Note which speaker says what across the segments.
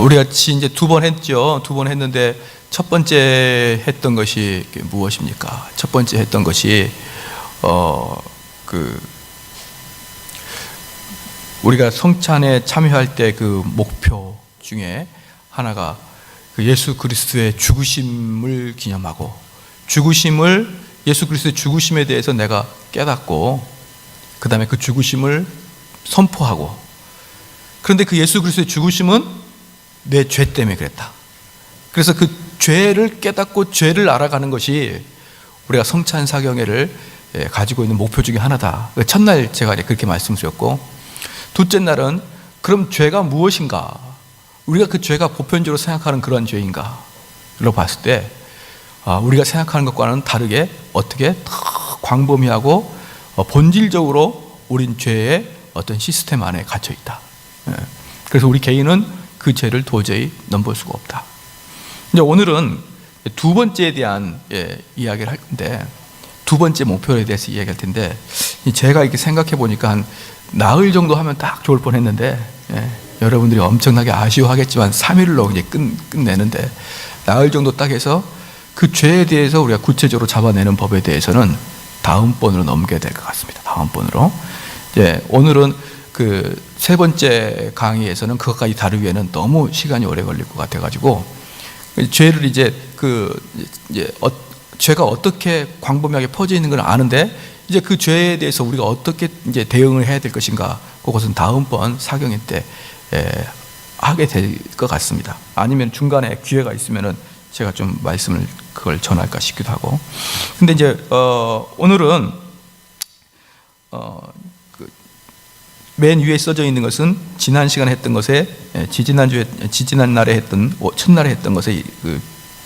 Speaker 1: 우리 같이 이제 2번 했죠. 2번 했는데 첫 번째 했던 것이 무엇입니까? 첫 번째 했던 것이 우리가 성찬에 참여할 때 그 목표 중에 하나가 그 예수 그리스도의 죽으심을 기념하고, 예수 그리스도의 죽으심에 대해서 내가 깨닫고, 그 다음에 그 죽으심을 선포하고. 그런데 그 예수 그리스도의 죽으심은 내 죄 때문에 그랬다. 그래서 그 죄를 깨닫고 죄를 알아가는 것이 우리가 성찬 사경회를 가지고 있는 목표 중에 하나다. 첫날 제가 그렇게 말씀드렸고, 둘째 날은 그럼 죄가 무엇인가? 우리가 그 죄가 보편적으로 생각하는 그런 죄인가로 봤을 때 우리가 생각하는 것과는 다르게 어떻게 더 광범위하고 본질적으로 우린 죄의 어떤 시스템 안에 갇혀 있다. 그래서 우리 개인은 그 죄를 도저히 넘볼 수가 없다. 이제 오늘은 두 번째에 대한 이야기를 할 건데, 두 번째 목표에 대해서 이야기할 텐데, 제가 이렇게 생각해 보니까 한 나흘 정도 하면 딱 좋을 뻔했는데, 여러분들이 엄청나게 아쉬워하겠지만 3일로 이제 끝내는데, 나흘 정도 딱 해서 그 죄에 대해서 우리가 구체적으로 잡아내는 법에 대해서는 다음번으로 넘겨야 될 것 같습니다. 다음번으로. 오늘은 그 세 번째 강의에서는 그것까지 다루기에는 너무 시간이 오래 걸릴 것 같아가지고, 죄를 죄가 어떻게 광범위하게 퍼져 있는 걸 아는데, 이제 그 죄에 대해서 우리가 어떻게 이제 대응을 해야 될 것인가, 그것은 다음번 사경회 때 하게 될 것 같습니다. 아니면 중간에 기회가 있으면은 제가 좀 말씀을 그걸 전할까 싶기도 하고. 근데 이제 오늘은 맨 위에 써져 있는 것은 지난 시간에 했던 것에 지지난 날에 했던 첫날에 했던 것의 그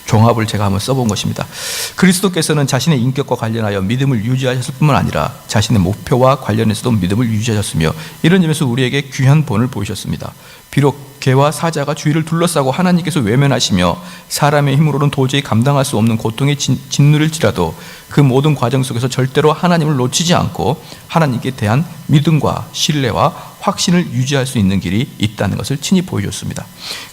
Speaker 1: 종합을 제가 한번 써본 것입니다. 그리스도께서는 자신의 인격과 관련하여 믿음을 유지하셨을 뿐만 아니라 자신의 목표와 관련해서도 믿음을 유지하셨으며, 이런 점에서 우리에게 귀한 본을 보이셨습니다. 비록 개와 사자가 주위를 둘러싸고 하나님께서 외면하시며 사람의 힘으로는 도저히 감당할 수 없는 고통에 짓누를지라도 그 모든 과정 속에서 절대로 하나님을 놓치지 않고 하나님께 대한 믿음과 신뢰와 확신을 유지할 수 있는 길이 있다는 것을 친히 보여줬습니다.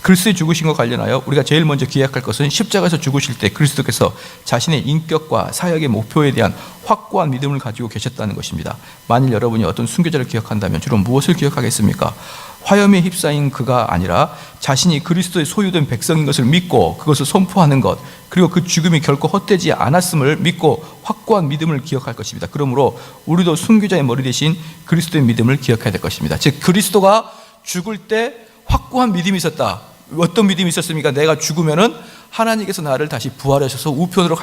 Speaker 1: 그리스도의 죽으심과 관련하여 우리가 제일 먼저 기억할 것은 십자가에서 죽으실 때 그리스도께서 자신의 인격과 사역의 목표에 대한 확고한 믿음을 가지고 계셨다는 것입니다. 만일 여러분이 어떤 순교자를 기억한다면 주로 무엇을 기억하겠습니까? 화염에 휩싸인 그가 아니라 자신이 그리스도의 소유된 백성인 것을 믿고 그것을 선포하는 것, 그리고 그 죽음이 결코 헛되지 않았음을 믿고 확고한 믿음을 기억할 것입니다. 그러므로 우리도 순교자의 머리 대신 그리스도의 믿음을 기억해야 될 것입니다. 즉, 그리스도가 죽을 때 확고한 믿음이 있었다. 어떤 믿음이 있었습니까? 내가 죽으면은 하나님께서 나를 다시 부활하셔서 우편으로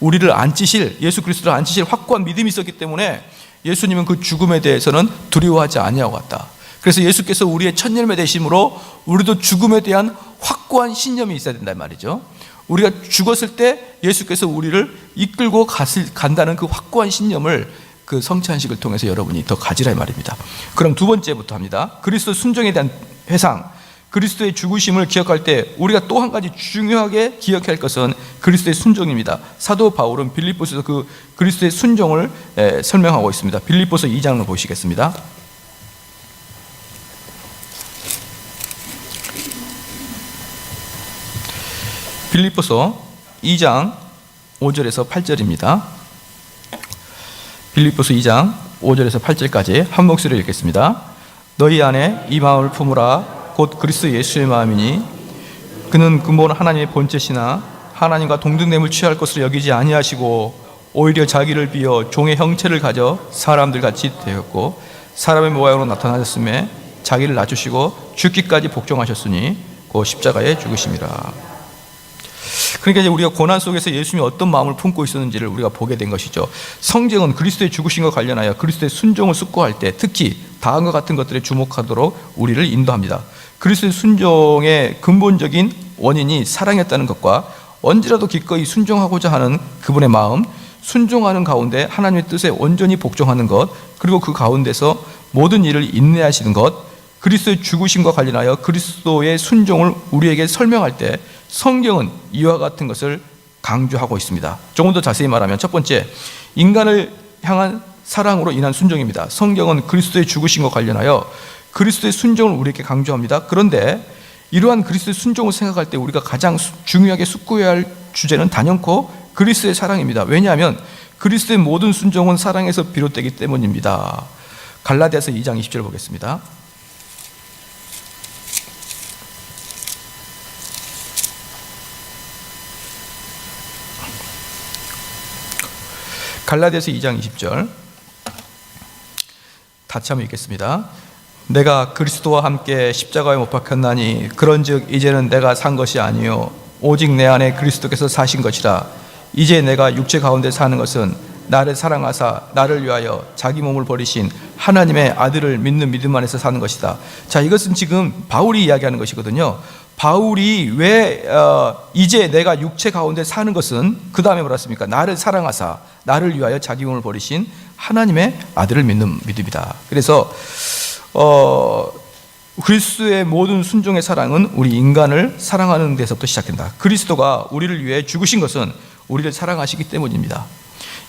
Speaker 1: 우리를 앉히실, 예수 그리스도를 앉히실 확고한 믿음이 있었기 때문에 예수님은 그 죽음에 대해서는 두려워하지 아니하고 갔다. 그래서 예수께서 우리의 첫 열매 되심으로 우리도 죽음에 대한 확고한 신념이 있어야 된단 말이죠. 우리가 죽었을 때 예수께서 우리를 이끌고 간다는 그 확고한 신념을 그 성찬식을 통해서 여러분이 더 가지라 이 말입니다. 그럼 두 번째부터 합니다. 그리스도 순종에 대한 회상, 그리스도의 죽으심을 기억할 때 우리가 또 한 가지 중요하게 기억해야 할 것은 그리스도의 순종입니다. 사도 바울은 빌립보서에서 그 그리스도의 순종을 설명하고 있습니다. 빌립보서 2장을 보시겠습니다. 빌립보서 2장 5절에서 8절입니다. 빌립보서 2장 5절에서 8절까지 한 목소리로 읽겠습니다. 너희 안에 이 마음을 품으라. 곧 그리스도 예수의 마음이니 그는 근본 하나님의 본체시나 하나님과 동등됨을 취할 것으로 여기지 아니하시고 오히려 자기를 비어 종의 형체를 가져 사람들 같이 되었고 사람의 모양으로 나타나셨음에 자기를 낮추시고 죽기까지 복종하셨으니 그 십자가에 죽으심이라. 그러니까 이제 우리가 고난 속에서 예수님이 어떤 마음을 품고 있었는지를 우리가 보게 된 것이죠. 성경은 그리스도의 죽으심과 관련하여 그리스도의 순종을 숙고할 때 특히 다음과 같은 것들에 주목하도록 우리를 인도합니다. 그리스도의 순종의 근본적인 원인이 사랑이었다는 것과 언제라도 기꺼이 순종하고자 하는 그분의 마음, 순종하는 가운데 하나님의 뜻에 온전히 복종하는 것, 그리고 그 가운데서 모든 일을 인내하시는 것, 그리스도의 죽으심과 관련하여 그리스도의 순종을 우리에게 설명할 때 성경은 이와 같은 것을 강조하고 있습니다. 조금 더 자세히 말하면 첫 번째, 인간을 향한 사랑으로 인한 순종입니다. 성경은 그리스도의 죽으심과 관련하여 그리스도의 순종을 우리에게 강조합니다. 그런데 이러한 그리스도의 순종을 생각할 때 우리가 가장 중요하게 숙고해야 할 주제는 단연코 그리스도의 사랑입니다. 왜냐하면 그리스도의 모든 순종은 사랑에서 비롯되기 때문입니다. 갈라디아서 2장 20절 보겠습니다. 갈라디아서 2장 20절 다시 한번 읽겠습니다. 내가 그리스도와 함께 십자가에 못 박혔나니 그런즉 이제는 내가 산 것이 아니요 오직 내 안에 그리스도께서 사신 것이라. 이제 내가 육체 가운데 사는 것은 나를 사랑하사 나를 위하여 자기 몸을 버리신 하나님의 아들을 믿는 믿음 안에서 사는 것이다. 자, 이것은 지금 바울이 이야기하는 것이거든요. 바울이 왜 이제 내가 육체 가운데 사는 것은 그 다음에 뭐라 했습니까? 나를 사랑하사 나를 위하여 자기 몸을 버리신 하나님의 아들을 믿는 믿음이다. 그래서 그리스도의 모든 순종의 사랑은 우리 인간을 사랑하는 데서부터 시작된다. 그리스도가 우리를 위해 죽으신 것은 우리를 사랑하시기 때문입니다.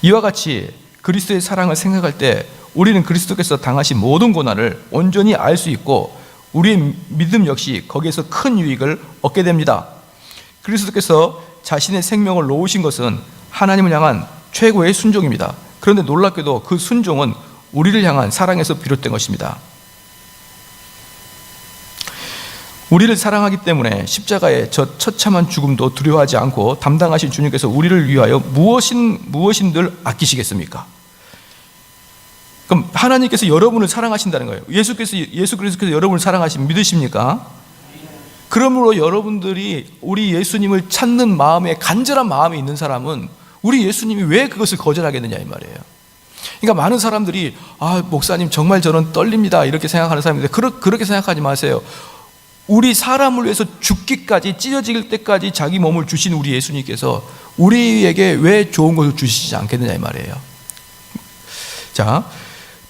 Speaker 1: 이와 같이 그리스도의 사랑을 생각할 때 우리는 그리스도께서 당하신 모든 고난을 온전히 알 수 있고 우리의 믿음 역시 거기에서 큰 유익을 얻게 됩니다. 그리스도께서 자신의 생명을 놓으신 것은 하나님을 향한 최고의 순종입니다. 그런데 놀랍게도 그 순종은 우리를 향한 사랑에서 비롯된 것입니다. 우리를 사랑하기 때문에 십자가의 저 처참한 죽음도 두려워하지 않고 담당하신 주님께서 우리를 위하여 무엇인들 아끼시겠습니까? 그럼 하나님께서 여러분을 사랑하신다는 거예요. 예수 그리스도께서 여러분을 사랑하시면 믿으십니까? 그러므로 여러분들이 우리 예수님을 찾는 마음에 간절한 마음이 있는 사람은 우리 예수님이 왜 그것을 거절하겠느냐 이 말이에요. 그러니까 많은 사람들이 목사님 정말 저는 떨립니다 이렇게 생각하는 사람인데 그렇게 생각하지 마세요. 우리 사람을 위해서 죽기까지 찢어질 때까지 자기 몸을 주신 우리 예수님께서 우리에게 왜 좋은 것을 주시지 않겠느냐 이 말이에요. 자,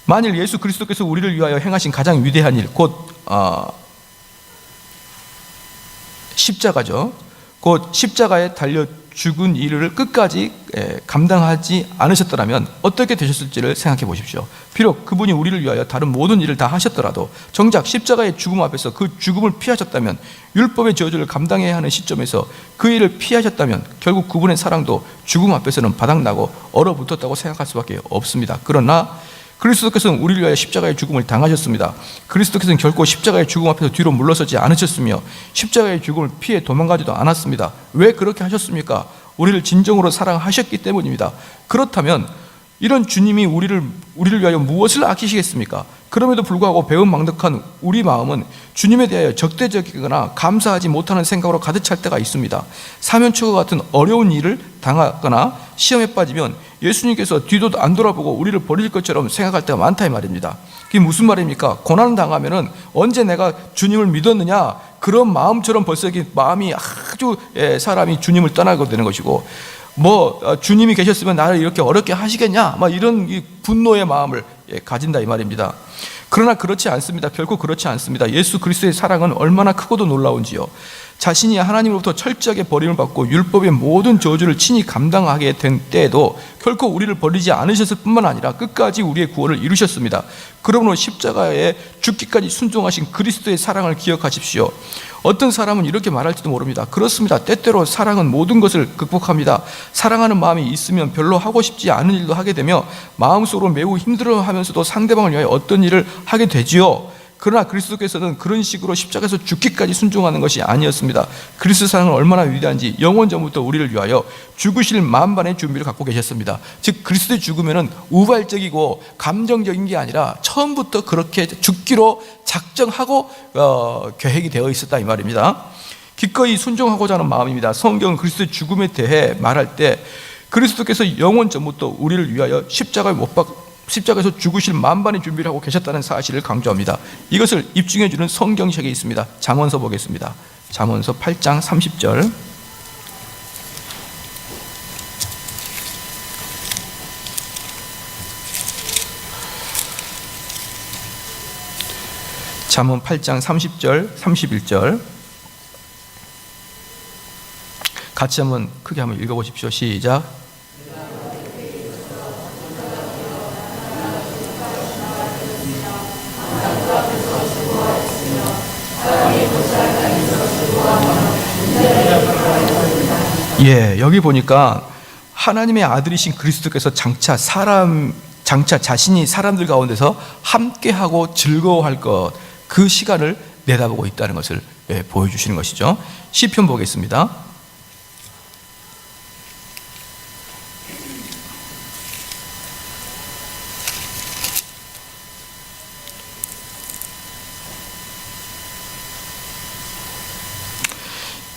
Speaker 1: 만일 예수 그리스도께서 우리를 위하여 행하신 가장 위대한 일, 곧 십자가죠. 곧 십자가에 달려 죽은 일을 끝까지 감당하지 않으셨더라면 어떻게 되셨을지를 생각해 보십시오. 비록 그분이 우리를 위하여 다른 모든 일을 다 하셨더라도 정작 십자가의 죽음 앞에서 그 죽음을 피하셨다면, 율법의 저주를 감당해야 하는 시점에서 그 일을 피하셨다면 결국 그분의 사랑도 죽음 앞에서는 바닥나고 얼어붙었다고 생각할 수밖에 없습니다. 그러나 그리스도께서는 우리를 위하여 십자가의 죽음을 당하셨습니다. 그리스도께서는 결코 십자가의 죽음 앞에서 뒤로 물러서지 않으셨으며 십자가의 죽음을 피해 도망가지도 않았습니다. 왜 그렇게 하셨습니까? 우리를 진정으로 사랑하셨기 때문입니다. 그렇다면 이런 주님이 우리를 위하여 무엇을 아끼시겠습니까? 그럼에도 불구하고 배은망덕한 우리 마음은 주님에 대하여 적대적이거나 감사하지 못하는 생각으로 가득 찰 때가 있습니다. 사면초가 같은 어려운 일을 당하거나 시험에 빠지면 예수님께서 뒤도 안 돌아보고 우리를 버릴 것처럼 생각할 때가 많다 이 말입니다. 그게 무슨 말입니까? 고난을 당하면은 언제 내가 주님을 믿었느냐 그런 마음처럼 벌써 마음이 아주 사람이 주님을 떠나게 되는 것이고, 주님이 계셨으면 나를 이렇게 어렵게 하시겠냐 이런 분노의 마음을 가진다 이 말입니다. 그러나 그렇지 않습니다. 결코 그렇지 않습니다. 예수 그리스도의 사랑은 얼마나 크고도 놀라운지요. 자신이 하나님으로부터 철저하게 버림을 받고 율법의 모든 저주를 친히 감당하게 된 때에도 결코 우리를 버리지 않으셨을 뿐만 아니라 끝까지 우리의 구원을 이루셨습니다. 그러므로 십자가에 죽기까지 순종하신 그리스도의 사랑을 기억하십시오. 어떤 사람은 이렇게 말할지도 모릅니다. 그렇습니다. 때때로 사랑은 모든 것을 극복합니다. 사랑하는 마음이 있으면 별로 하고 싶지 않은 일도 하게 되며 마음속으로 매우 힘들어하면서도 상대방을 위하여 어떤 일을 하게 되지요. 그러나 그리스도께서는 그런 식으로 십자가에서 죽기까지 순종하는 것이 아니었습니다. 그리스도 사랑은 얼마나 위대한지 영원 전부터 우리를 위하여 죽으실 만반의 준비를 갖고 계셨습니다. 즉 그리스도의 죽음에는 우발적이고 감정적인 게 아니라 처음부터 그렇게 죽기로 작정하고 계획이 되어 있었다 이 말입니다. 기꺼이 순종하고자 하는 마음입니다. 성경은 그리스도의 죽음에 대해 말할 때 그리스도께서 영원 전부터 우리를 위하여 십자가에서 죽으실 만반의 준비를 하고 계셨다는 사실을 강조합니다. 이것을 입증해 주는 성경책이 있습니다. 잠언서 보겠습니다. 잠언서 8장 30절. 잠언 8장 30절, 31절. 같이 한번 크게 한번 읽어보십시오. 시작. 예, 여기 보니까 하나님의 아들이신 그리스도께서 장차 자신이 사람들 가운데서 함께하고 즐거워할 것, 그 시간을 내다보고 있다는 것을 보여주시는 것이죠. 시편 보겠습니다.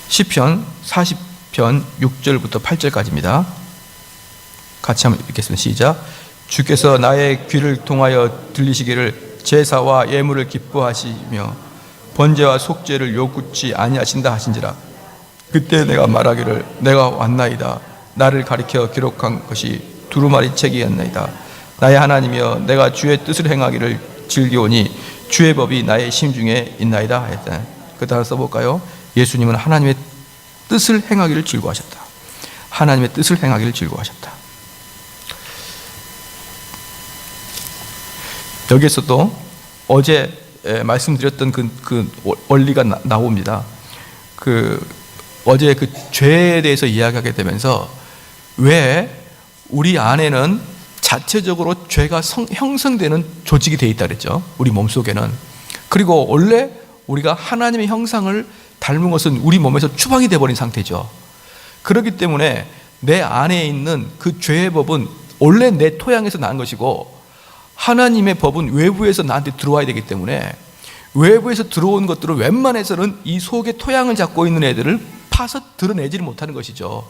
Speaker 1: 시편 40편 6절부터 8절까지입니다. 같이 한번 읽겠습니다. 시작. 주께서 나의 귀를 통하여 들리시기를 제사와 예물을 기뻐하시며 번제와 속죄를 요구치 아니하신다 하신지라. 그때 내가 말하기를 내가 왔나이다. 나를 가리켜 기록한 것이 두루마리 책이었나이다. 나의 하나님이여 내가 주의 뜻을 행하기를 즐기오니 주의 법이 나의 심중에 있나이다 했다. 그 단어 써볼까요? 예수님은 하나님의 뜻을 행하기를 즐거워하셨다. 하나님의 뜻을 행하기를 즐거워하셨다. 여기에서도 어제 말씀드렸던 그 원리가 나옵니다. 어제 그 죄에 대해서 이야기하게 되면서 왜 우리 안에는 자체적으로 죄가 형성되는 조직이 되어 있다 그랬죠. 우리 몸속에는. 그리고 원래 우리가 하나님의 형상을 닮은 것은 우리 몸에서 추방이 되어버린 상태죠. 그렇기 때문에 내 안에 있는 그 죄의 법은 원래 내 토양에서 난 것이고 하나님의 법은 외부에서 나한테 들어와야 되기 때문에 외부에서 들어온 것들을 웬만해서는 이 속에 토양을 잡고 있는 애들을 파서 드러내지를 못하는 것이죠.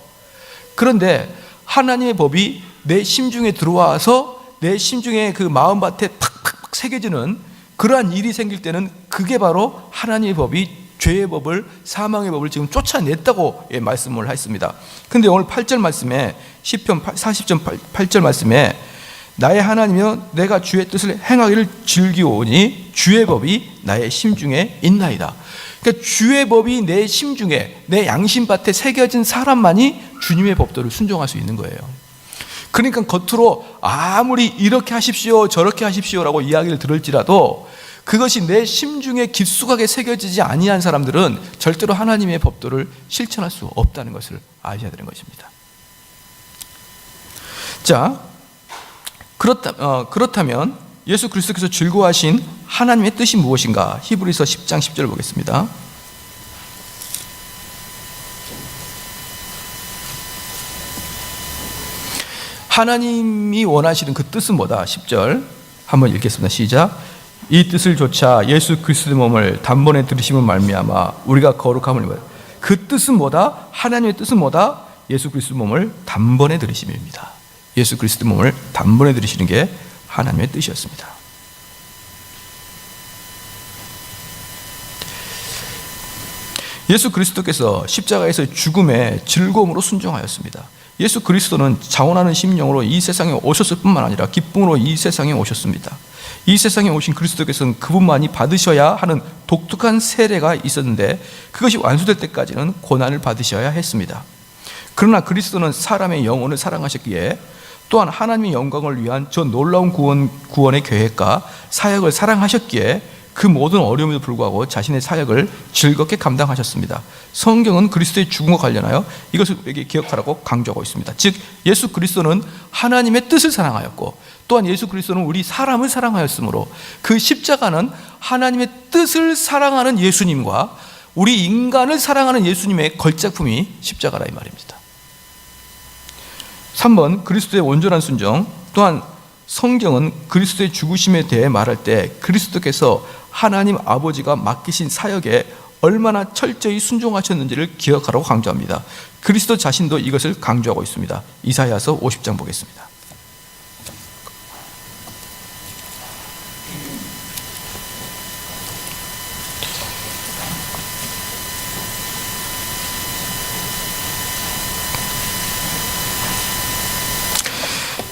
Speaker 1: 그런데 하나님의 법이 내 심중에 들어와서 내 심중에 그 마음밭에 팍팍 새겨지는 그러한 일이 생길 때는 그게 바로 하나님의 법이 죄의 법을, 사망의 법을 지금 쫓아냈다고 말씀을 했습니다. 그런데 오늘 8절 말씀에 시편 40편 8절 말씀에 나의 하나님이여 내가 주의 뜻을 행하기를 즐기오니 주의 법이 나의 심중에 있나이다. 그러니까 주의 법이 내 심중에, 내 양심밭에 새겨진 사람만이 주님의 법도를 순종할 수 있는 거예요. 그러니까 겉으로 아무리 이렇게 하십시오 저렇게 하십시오라고 이야기를 들을지라도 그것이 내 심중에 깊숙하게 새겨지지 아니한 사람들은 절대로 하나님의 법도를 실천할 수 없다는 것을 아셔야 되는 것입니다. 자, 그렇다면 예수 그리스도께서 즐거워하신 하나님의 뜻이 무엇인가? 히브리서 10장 10절 보겠습니다. 하나님이 원하시는 그 뜻은 뭐다? 10절 한번 읽겠습니다. 시작. 이 뜻을 조차 예수 그리스도의 몸을 단번에 들으심을 말미암아 우리가 거룩함을 입어요. 그 뜻은 뭐다? 하나님의 뜻은 뭐다? 예수 그리스도의 몸을 단번에 들으심입니다. 예수 그리스도의 몸을 단번에 들으시는 게 하나님의 뜻이었습니다. 예수 그리스도께서 십자가에서 죽음에 즐거움으로 순종하였습니다. 예수 그리스도는 자원하는 심령으로 이 세상에 오셨을 뿐만 아니라 기쁨으로 이 세상에 오셨습니다. 이 세상에 오신 그리스도께서는 그분만이 받으셔야 하는 독특한 세례가 있었는데 그것이 완수될 때까지는 고난을 받으셔야 했습니다. 그러나 그리스도는 사람의 영혼을 사랑하셨기에 또한 하나님의 영광을 위한 저 놀라운 구원의 계획과 사역을 사랑하셨기에 그 모든 어려움에도 불구하고 자신의 사역을 즐겁게 감당하셨습니다. 성경은 그리스도의 죽음과 관련하여 이것을 기억하라고 강조하고 있습니다. 즉 예수 그리스도는 하나님의 뜻을 사랑하였고 또한 예수 그리스도는 우리 사람을 사랑하였으므로 그 십자가는 하나님의 뜻을 사랑하는 예수님과 우리 인간을 사랑하는 예수님의 걸작품이 십자가라 이 말입니다. 3번 그리스도의 온전한 순종. 또한 성경은 그리스도의 죽으심에 대해 말할 때 그리스도께서 하나님 아버지가 맡기신 사역에 얼마나 철저히 순종하셨는지를 기억하라고 강조합니다. 그리스도 자신도 이것을 강조하고 있습니다. 이사야서 50장 보겠습니다.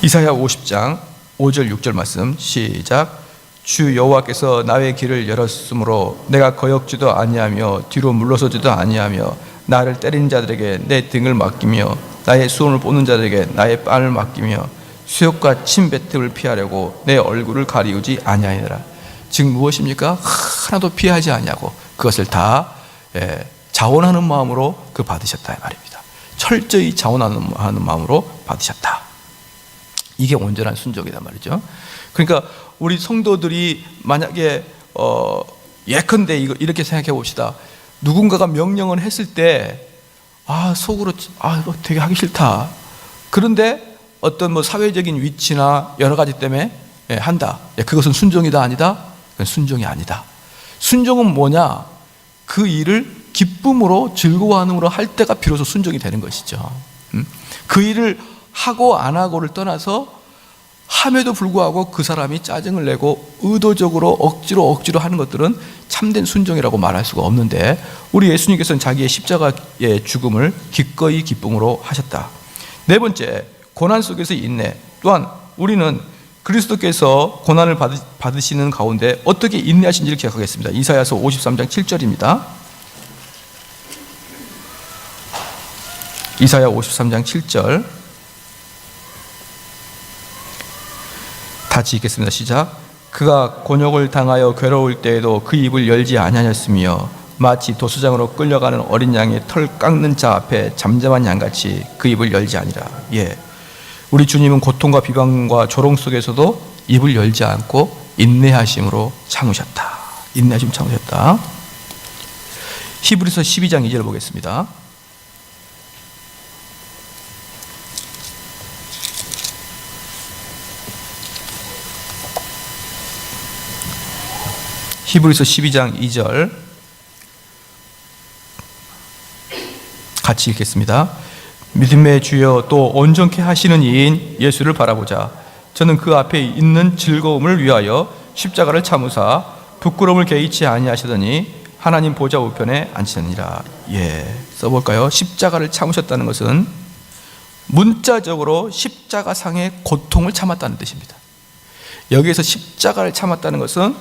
Speaker 1: 이사야 50장 5절 6절 말씀 시작. 주 여호와께서 나의 길을 열었으므로 내가 거역지도 아니하며 뒤로 물러서지도 아니하며 나를 때리는 자들에게 내 등을 맡기며 나의 수원을 보는 자들에게 나의 빤을 맡기며 수욕과 침뱉음을 피하려고 내 얼굴을 가리우지 아니하니라. 즉 무엇입니까? 하나도 피하지 아니하고 그것을 다 자원하는 마음으로 그 받으셨다 이 말입니다. 철저히 자원하는 마음으로 받으셨다. 이게 온전한 순종이란 말이죠. 그러니까 우리 성도들이 만약에 예컨대 이렇게 생각해 봅시다. 누군가가 명령을 했을 때 속으로 이거 되게 하기 싫다. 그런데 어떤 뭐 사회적인 위치나 여러 가지 때문에 한다. 그것은 순종이다 아니다? 그건 순종이 아니다. 순종은 뭐냐? 그 일을 기쁨으로 즐거워함으로 할 때가 비로소 순종이 되는 것이죠. 그 일을 하고 안 하고를 떠나서 함에도 불구하고 그 사람이 짜증을 내고 의도적으로 억지로 하는 것들은 참된 순종이라고 말할 수가 없는데, 우리 예수님께서는 자기의 십자가의 죽음을 기꺼이 기쁨으로 하셨다. 네 번째, 고난 속에서 인내. 또한 우리는 그리스도께서 고난을 받으시는 가운데 어떻게 인내하신지를 기억하겠습니다. 이사야서 53장 7절입니다. 이사야 53장 7절 같이 읽겠습니다. 시작. 그가 곤욕을 당하여 괴로울 때에도 그 입을 열지 아니하였으며 마치 도수장으로 끌려가는 어린 양의 털 깎는 자 앞에 잠잠한 양같이 그 입을 열지 아니라. 우리 주님은 고통과 비방과 조롱 속에서도 입을 열지 않고 인내하심으로 참으셨다. 인내하심 참으셨다. 히브리서 12장 2절 보겠습니다. 히브리서 12장 2절 같이 읽겠습니다. 믿음의 주여 또 온전케 하시는 이인 예수를 바라보자. 저는 그 앞에 있는 즐거움을 위하여 십자가를 참으사 부끄러움을 개의치 아니하시더니 하나님 보좌 우편에 앉히느니라. 써볼까요? 십자가를 참으셨다는 것은 문자적으로 십자가상의 고통을 참았다는 뜻입니다. 여기에서 십자가를 참았다는 것은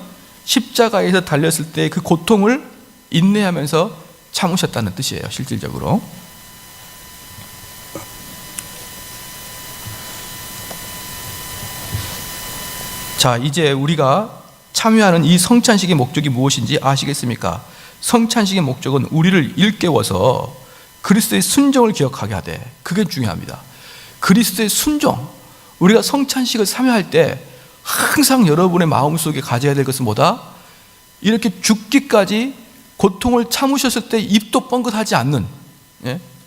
Speaker 1: 십자가에서 달렸을 때 그 고통을 인내하면서 참으셨다는 뜻이에요. 실질적으로. 자, 이제 우리가 참여하는 이 성찬식의 목적이 무엇인지 아시겠습니까? 성찬식의 목적은 우리를 일깨워서 그리스도의 순종을 기억하게 하되, 그게 중요합니다. 그리스도의 순종. 우리가 성찬식을 참여할 때 항상 여러분의 마음속에 가져야 될 것은 뭐다? 이렇게 죽기까지 고통을 참으셨을 때 입도 뻥긋하지 않는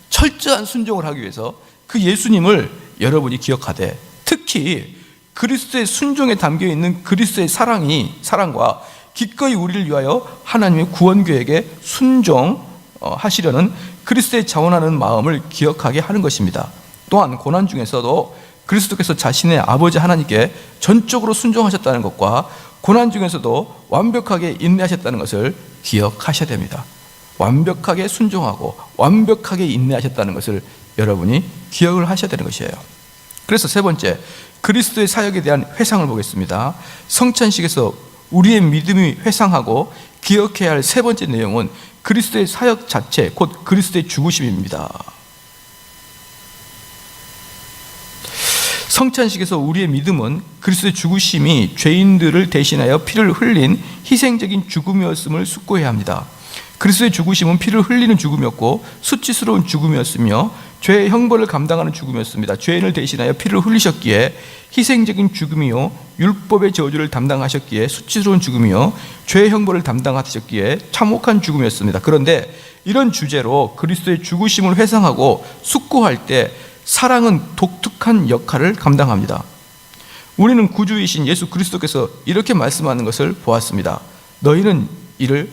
Speaker 1: 철저한 순종을 하기 위해서 그 예수님을 여러분이 기억하되, 특히 그리스도의 순종에 담겨있는 그리스도의 사랑과 기꺼이 우리를 위하여 하나님의 구원 계획에 순종하시려는 그리스도의 자원하는 마음을 기억하게 하는 것입니다. 또한 고난 중에서도 그리스도께서 자신의 아버지 하나님께 전적으로 순종하셨다는 것과 고난 중에서도 완벽하게 인내하셨다는 것을 기억하셔야 됩니다. 완벽하게 순종하고 완벽하게 인내하셨다는 것을 여러분이 기억을 하셔야 되는 것이에요. 그래서 세 번째, 그리스도의 사역에 대한 회상을 보겠습니다. 성찬식에서 우리의 믿음이 회상하고 기억해야 할 세 번째 내용은 그리스도의 사역 자체, 곧 그리스도의 죽으심입니다. 성찬식에서 우리의 믿음은 그리스도의 죽으심이 죄인들을 대신하여 피를 흘린 희생적인 죽음이었음을 숙고해야 합니다. 그리스도의 죽으심은 피를 흘리는 죽음이었고 수치스러운 죽음이었으며 죄의 형벌을 감당하는 죽음이었습니다. 죄인을 대신하여 피를 흘리셨기에 희생적인 죽음이요, 율법의 저주를 담당하셨기에 수치스러운 죽음이요, 죄의 형벌을 담당하셨기에 참혹한 죽음이었습니다. 그런데 이런 주제로 그리스도의 죽으심을 회상하고 숙고할 때 사랑은 독특한 역할을 감당합니다. 우리는 구주이신 예수 그리스도께서 이렇게 말씀하는 것을 보았습니다. 너희는 이를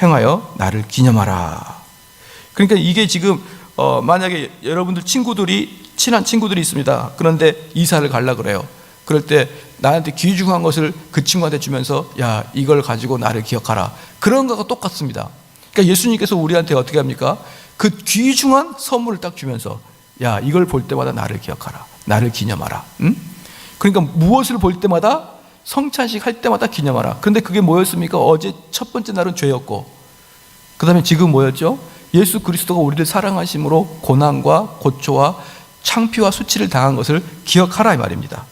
Speaker 1: 행하여 나를 기념하라. 그러니까 이게 지금 만약에 여러분들 친한 친구들이 있습니다. 그런데 이사를 가려고 그래요. 그럴 때 나한테 귀중한 것을 그 친구한테 주면서 야, 이걸 가지고 나를 기억하라. 그런 거가 똑같습니다. 그러니까 예수님께서 우리한테 어떻게 합니까? 그 귀중한 선물을 딱 주면서 야, 이걸 볼 때마다 나를 기억하라. 나를 기념하라. 그러니까 무엇을 볼 때마다, 성찬식 할 때마다 기념하라. 그런데 그게 뭐였습니까? 어제 첫 번째 날은 죄였고, 그 다음에 지금 뭐였죠? 예수 그리스도가 우리를 사랑하심으로 고난과 고초와 창피와 수치를 당한 것을 기억하라 이 말입니다.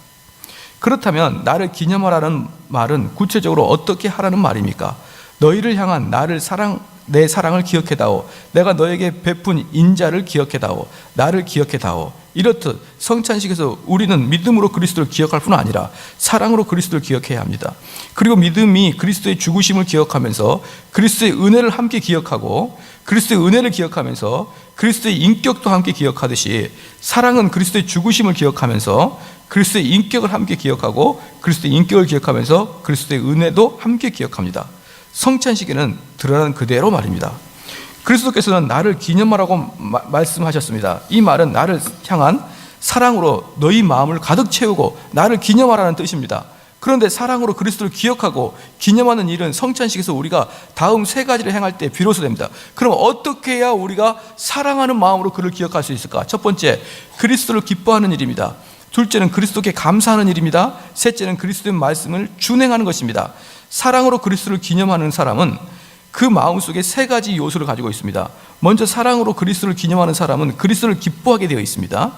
Speaker 1: 그렇다면 나를 기념하라는 말은 구체적으로 어떻게 하라는 말입니까? 너희를 향한 내 사랑을 기억해다오. 내가 너에게 베푼 인자를 기억해다오. 나를 기억해다오. 이렇듯 성찬식에서 우리는 믿음으로 그리스도를 기억할 뿐 아니라 사랑으로 그리스도를 기억해야 합니다. 그리고 믿음이 그리스도의 죽으심을 기억하면서 그리스도의 은혜를 함께 기억하고, 그리스도의 은혜를 기억하면서 그리스도의 인격도 함께 기억하듯이, 사랑은 그리스도의 죽으심을 기억하면서 그리스도의 인격을 함께 기억하고, 그리스도의 인격을 기억하면서 그리스도의 은혜도 함께 기억합니다. 성찬식에는 드러나는 그대로 말입니다. 그리스도께서는 나를 기념하라고 말씀하셨습니다. 이 말은 나를 향한 사랑으로 너희 마음을 가득 채우고 나를 기념하라는 뜻입니다. 그런데 사랑으로 그리스도를 기억하고 기념하는 일은 성찬식에서 우리가 다음 세 가지를 행할 때 비로소 됩니다. 그럼 어떻게 해야 우리가 사랑하는 마음으로 그를 기억할 수 있을까? 첫 번째, 그리스도를 기뻐하는 일입니다. 둘째는 그리스도께 감사하는 일입니다. 셋째는 그리스도의 말씀을 준행하는 것입니다. 사랑으로 그리스도를 기념하는 사람은 그 마음속에 세 가지 요소를 가지고 있습니다. 먼저 사랑으로 그리스도를 기념하는 사람은 그리스도를 기뻐하게 되어 있습니다.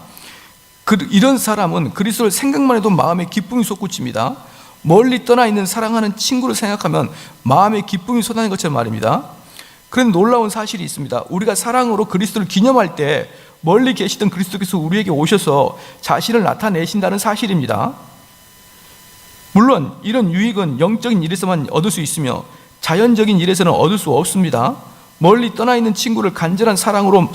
Speaker 1: 이런 사람은 그리스도를 생각만 해도 마음에 기쁨이 솟구칩니다. 멀리 떠나 있는 사랑하는 친구를 생각하면 마음에 기쁨이 솟아나는 것처럼 말입니다. 그런데 놀라운 사실이 있습니다. 우리가 사랑으로 그리스도를 기념할 때 멀리 계시던 그리스도께서 우리에게 오셔서 자신을 나타내신다는 사실입니다. 물론 이런 유익은 영적인 일에서만 얻을 수 있으며 자연적인 일에서는 얻을 수 없습니다. 멀리 떠나 있는 친구를 간절한 사랑으로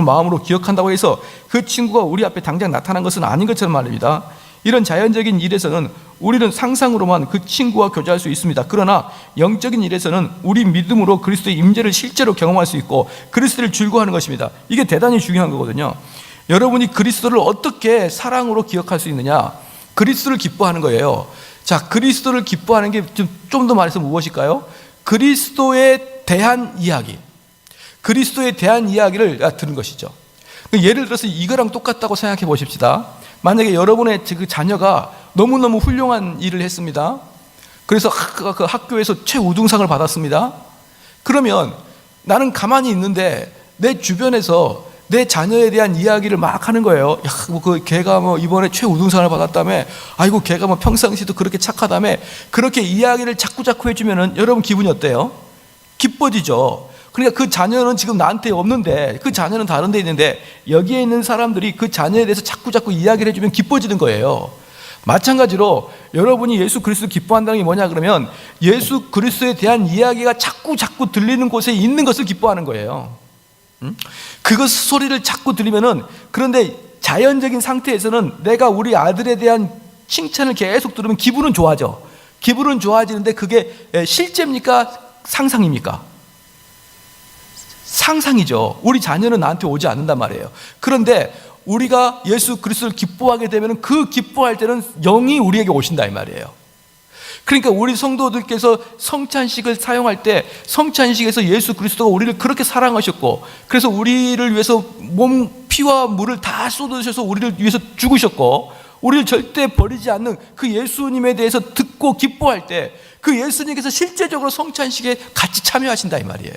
Speaker 1: 마음으로 기억한다고 해서 그 친구가 우리 앞에 당장 나타난 것은 아닌 것처럼 말입니다. 이런 자연적인 일에서는 우리는 상상으로만 그 친구와 교제할 수 있습니다. 그러나 영적인 일에서는 우리 믿음으로 그리스도의 임재를 실제로 경험할 수 있고 그리스도를 즐거워하는 것입니다. 이게 대단히 중요한 거거든요. 여러분이 그리스도를 어떻게 사랑으로 기억할 수 있느냐? 그리스도를 기뻐하는 거예요. 자, 그리스도를 기뻐하는 게 좀 더 말해서 무엇일까요? 그리스도에 대한 이야기, 그리스도에 대한 이야기를 들은 것이죠. 예를 들어서 이거랑 똑같다고 생각해 보십시다. 만약에 여러분의 그 자녀가 너무너무 훌륭한 일을 했습니다. 그래서 그 학교에서 최우등상을 받았습니다. 그러면 나는 가만히 있는데 내 주변에서 내 자녀에 대한 이야기를 막 하는 거예요. 야, 걔가 이번에 최우등상을 받았다며, 아이고 걔가 평상시도 그렇게 착하다며, 그렇게 이야기를 자꾸 해주면은 여러분 기분이 어때요? 기뻐지죠. 그러니까 그 자녀는 지금 나한테 없는데, 그 자녀는 다른 데 있는데 여기에 있는 사람들이 그 자녀에 대해서 자꾸 이야기를 해주면 기뻐지는 거예요. 마찬가지로 여러분이 예수 그리스도 기뻐한다는 게 뭐냐 그러면 예수 그리스도에 대한 이야기가 자꾸 들리는 곳에 있는 것을 기뻐하는 거예요. 그것 소리를 자꾸 들으면은, 그런데 자연적인 상태에서는 내가 우리 아들에 대한 칭찬을 계속 들으면 기분은 좋아져. 기분은 좋아지는데 그게 실제입니까? 상상입니까? 상상이죠. 우리 자녀는 나한테 오지 않는단 말이에요. 그런데 우리가 예수 그리스도를 기뻐하게 되면 그 기뻐할 때는 영이 우리에게 오신다 이 말이에요. 그러니까 우리 성도들께서 성찬식을 사용할 때 성찬식에서 예수 그리스도가 우리를 그렇게 사랑하셨고, 그래서 우리를 위해서 피와 물을 다 쏟으셔서 우리를 위해서 죽으셨고, 우리를 절대 버리지 않는 그 예수님에 대해서 듣고 기뻐할 때 그 예수님께서 실제적으로 성찬식에 같이 참여하신다 이 말이에요.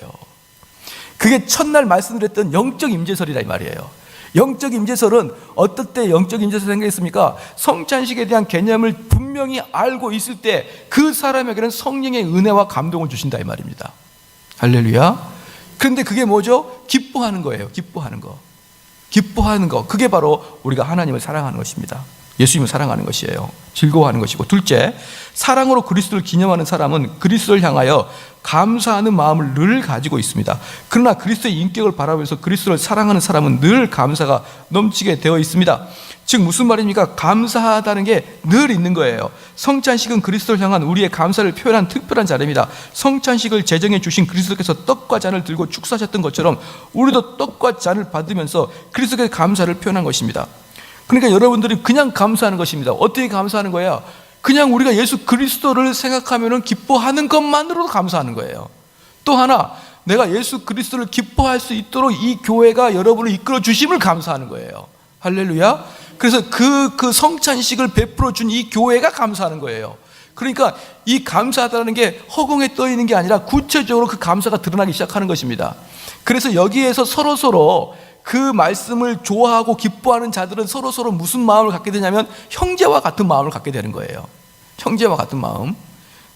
Speaker 1: 그게 첫날 말씀드렸던 영적 임재설이다 이 말이에요. 영적 임재설은 어떨 때 영적 임재설이 생겼습니까? 성찬식에 대한 개념을 분명히 알고 있을 때 그 사람에게는 성령의 은혜와 감동을 주신다 이 말입니다. 할렐루야. 그런데 그게 뭐죠? 기뻐하는 거예요. 기뻐하는 거. 그게 바로 우리가 하나님을 사랑하는 것입니다. 예수님을 사랑하는 것이에요. 즐거워하는 것이고, 둘째, 사랑으로 그리스도를 기념하는 사람은 그리스도를 향하여 감사하는 마음을 늘 가지고 있습니다. 그러나 그리스도의 인격을 바라보면서 그리스도를 사랑하는 사람은 늘 감사가 넘치게 되어 있습니다. 즉 무슨 말입니까? 감사하다는 게 늘 있는 거예요. 성찬식은 그리스도를 향한 우리의 감사를 표현한 특별한 자리입니다. 성찬식을 제정해 주신 그리스도께서 떡과 잔을 들고 축사하셨던 것처럼 우리도 떡과 잔을 받으면서 그리스도께 감사를 표현한 것입니다. 그러니까 여러분들이 그냥 감사하는 것입니다. 어떻게 감사하는 거예요? 그냥 우리가 예수 그리스도를 생각하면 기뻐하는 것만으로도 감사하는 거예요. 또 하나, 내가 예수 그리스도를 기뻐할 수 있도록 이 교회가 여러분을 이끌어 주심을 감사하는 거예요. 할렐루야. 그래서 그 성찬식을 베풀어 준 이 교회가 감사하는 거예요. 그러니까 이 감사하다는 게 허공에 떠 있는 게 아니라 구체적으로 그 감사가 드러나기 시작하는 것입니다. 그래서 여기에서 서로 그 말씀을 좋아하고 기뻐하는 자들은 서로 무슨 마음을 갖게 되냐면 형제와 같은 마음을 갖게 되는 거예요. 형제와 같은 마음.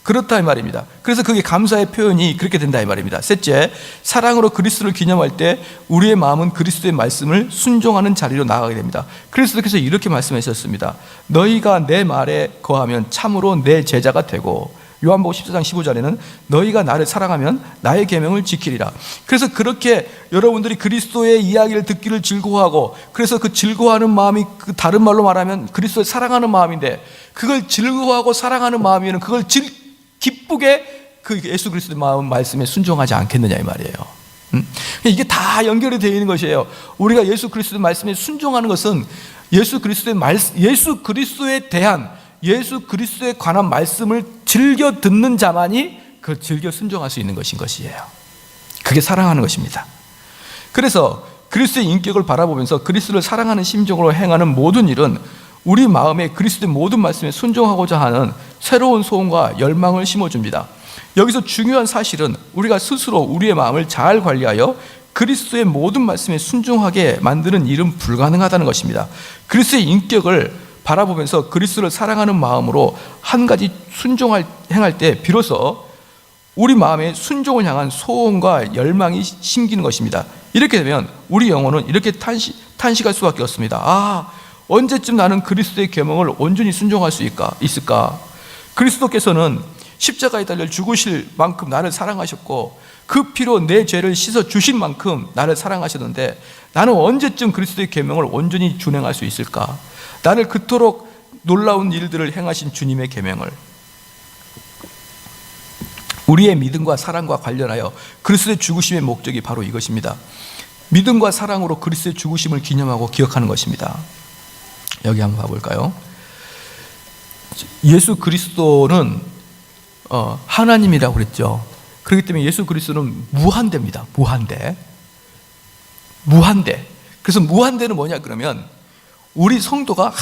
Speaker 1: 그렇다 이 말입니다. 그래서 그게 감사의 표현이 그렇게 된다 이 말입니다. 셋째, 사랑으로 그리스도를 기념할 때 우리의 마음은 그리스도의 말씀을 순종하는 자리로 나아가게 됩니다. 그리스도께서 이렇게 말씀하셨습니다. 너희가 내 말에 거하면 참으로 내 제자가 되고, 요한복음 14장 15절에는 너희가 나를 사랑하면 나의 계명을 지키리라. 그래서 그렇게 여러분들이 그리스도의 이야기를 듣기를 즐거워하고, 그래서 그 즐거워하는 마음이 그 다른 말로 말하면 그리스도를 사랑하는 마음인데, 그걸 즐거워하고 사랑하는 마음이면 그걸 기쁘게 그 예수 그리스도의 마음 말씀에 순종하지 않겠느냐 이 말이에요. 이게 다 연결이 되어 있는 것이에요. 우리가 예수 그리스도의 말씀에 순종하는 것은 예수 그리스도에 대한, 예수 그리스도에 관한 말씀을 즐겨 듣는 자만이 그 즐겨 순종할 수 있는 것이에요. 그게 사랑하는 것입니다. 그래서 그리스도의 인격을 바라보면서 그리스도를 사랑하는 심정으로 행하는 모든 일은 우리 마음에 그리스도의 모든 말씀에 순종하고자 하는 새로운 소원과 열망을 심어줍니다. 여기서 중요한 사실은 우리가 스스로 우리의 마음을 잘 관리하여 그리스도의 모든 말씀에 순종하게 만드는 일은 불가능하다는 것입니다. 그리스도의 인격을 바라보면서 그리스도를 사랑하는 마음으로 한 가지 행할 때 비로소 우리 마음에 순종을 향한 소원과 열망이 심기는 것입니다. 이렇게 되면 우리 영혼은 이렇게 탄식할 수밖에 없습니다. 언제쯤 나는 그리스도의 계명을 온전히 순종할 수 있을까? 그리스도께서는 십자가에 달려 죽으실 만큼 나를 사랑하셨고, 그 피로 내 죄를 씻어 주신 만큼 나를 사랑하셨는데, 나는 언제쯤 그리스도의 계명을 온전히 준행할 수 있을까? 나를 그토록 놀라운 일들을 행하신 주님의 계명을, 우리의 믿음과 사랑과 관련하여 그리스도의 죽으심의 목적이 바로 이것입니다. 믿음과 사랑으로 그리스도의 죽으심을 기념하고 기억하는 것입니다. 여기 한번 봐볼까요? 예수 그리스도는 하나님이라고 그랬죠. 그렇기 때문에 예수 그리스도는 무한대입니다. 무한대. 그래서 무한대는 뭐냐 그러면, 우리 성도가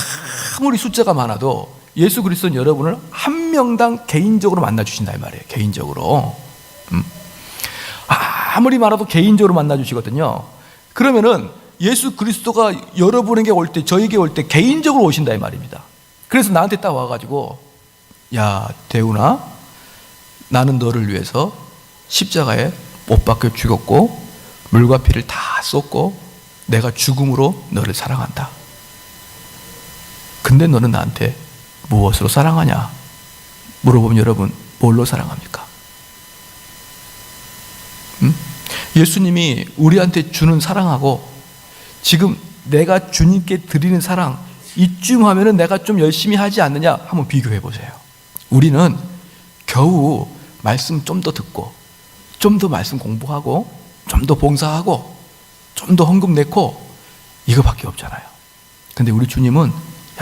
Speaker 1: 아무리 숫자가 많아도 예수 그리스도는 여러분을 한 명당 개인적으로 만나주신다 이 말이에요. 개인적으로. 아무리 많아도 개인적으로 만나주시거든요. 그러면은 예수 그리스도가 여러분에게 올 때, 저에게 올 때 개인적으로 오신다 이 말입니다. 그래서 나한테 딱 와가지고, 야 대훈아, 나는 너를 위해서 십자가에 못 박혀 죽었고 물과 피를 다 쏟고 내가 죽음으로 너를 사랑한다. 근데 너는 나한테 무엇으로 사랑하냐 물어보면 여러분 뭘로 사랑합니까? 예수님이 우리한테 주는 사랑하고 지금 내가 주님께 드리는 사랑, 이쯤 하면은 내가 좀 열심히 하지 않느냐 한번 비교해 보세요. 우리는 겨우 말씀 좀 더 듣고, 좀 더 말씀 공부하고, 좀 더 봉사하고, 좀 더 헌금 내고, 이거밖에 없잖아요. 근데 우리 주님은,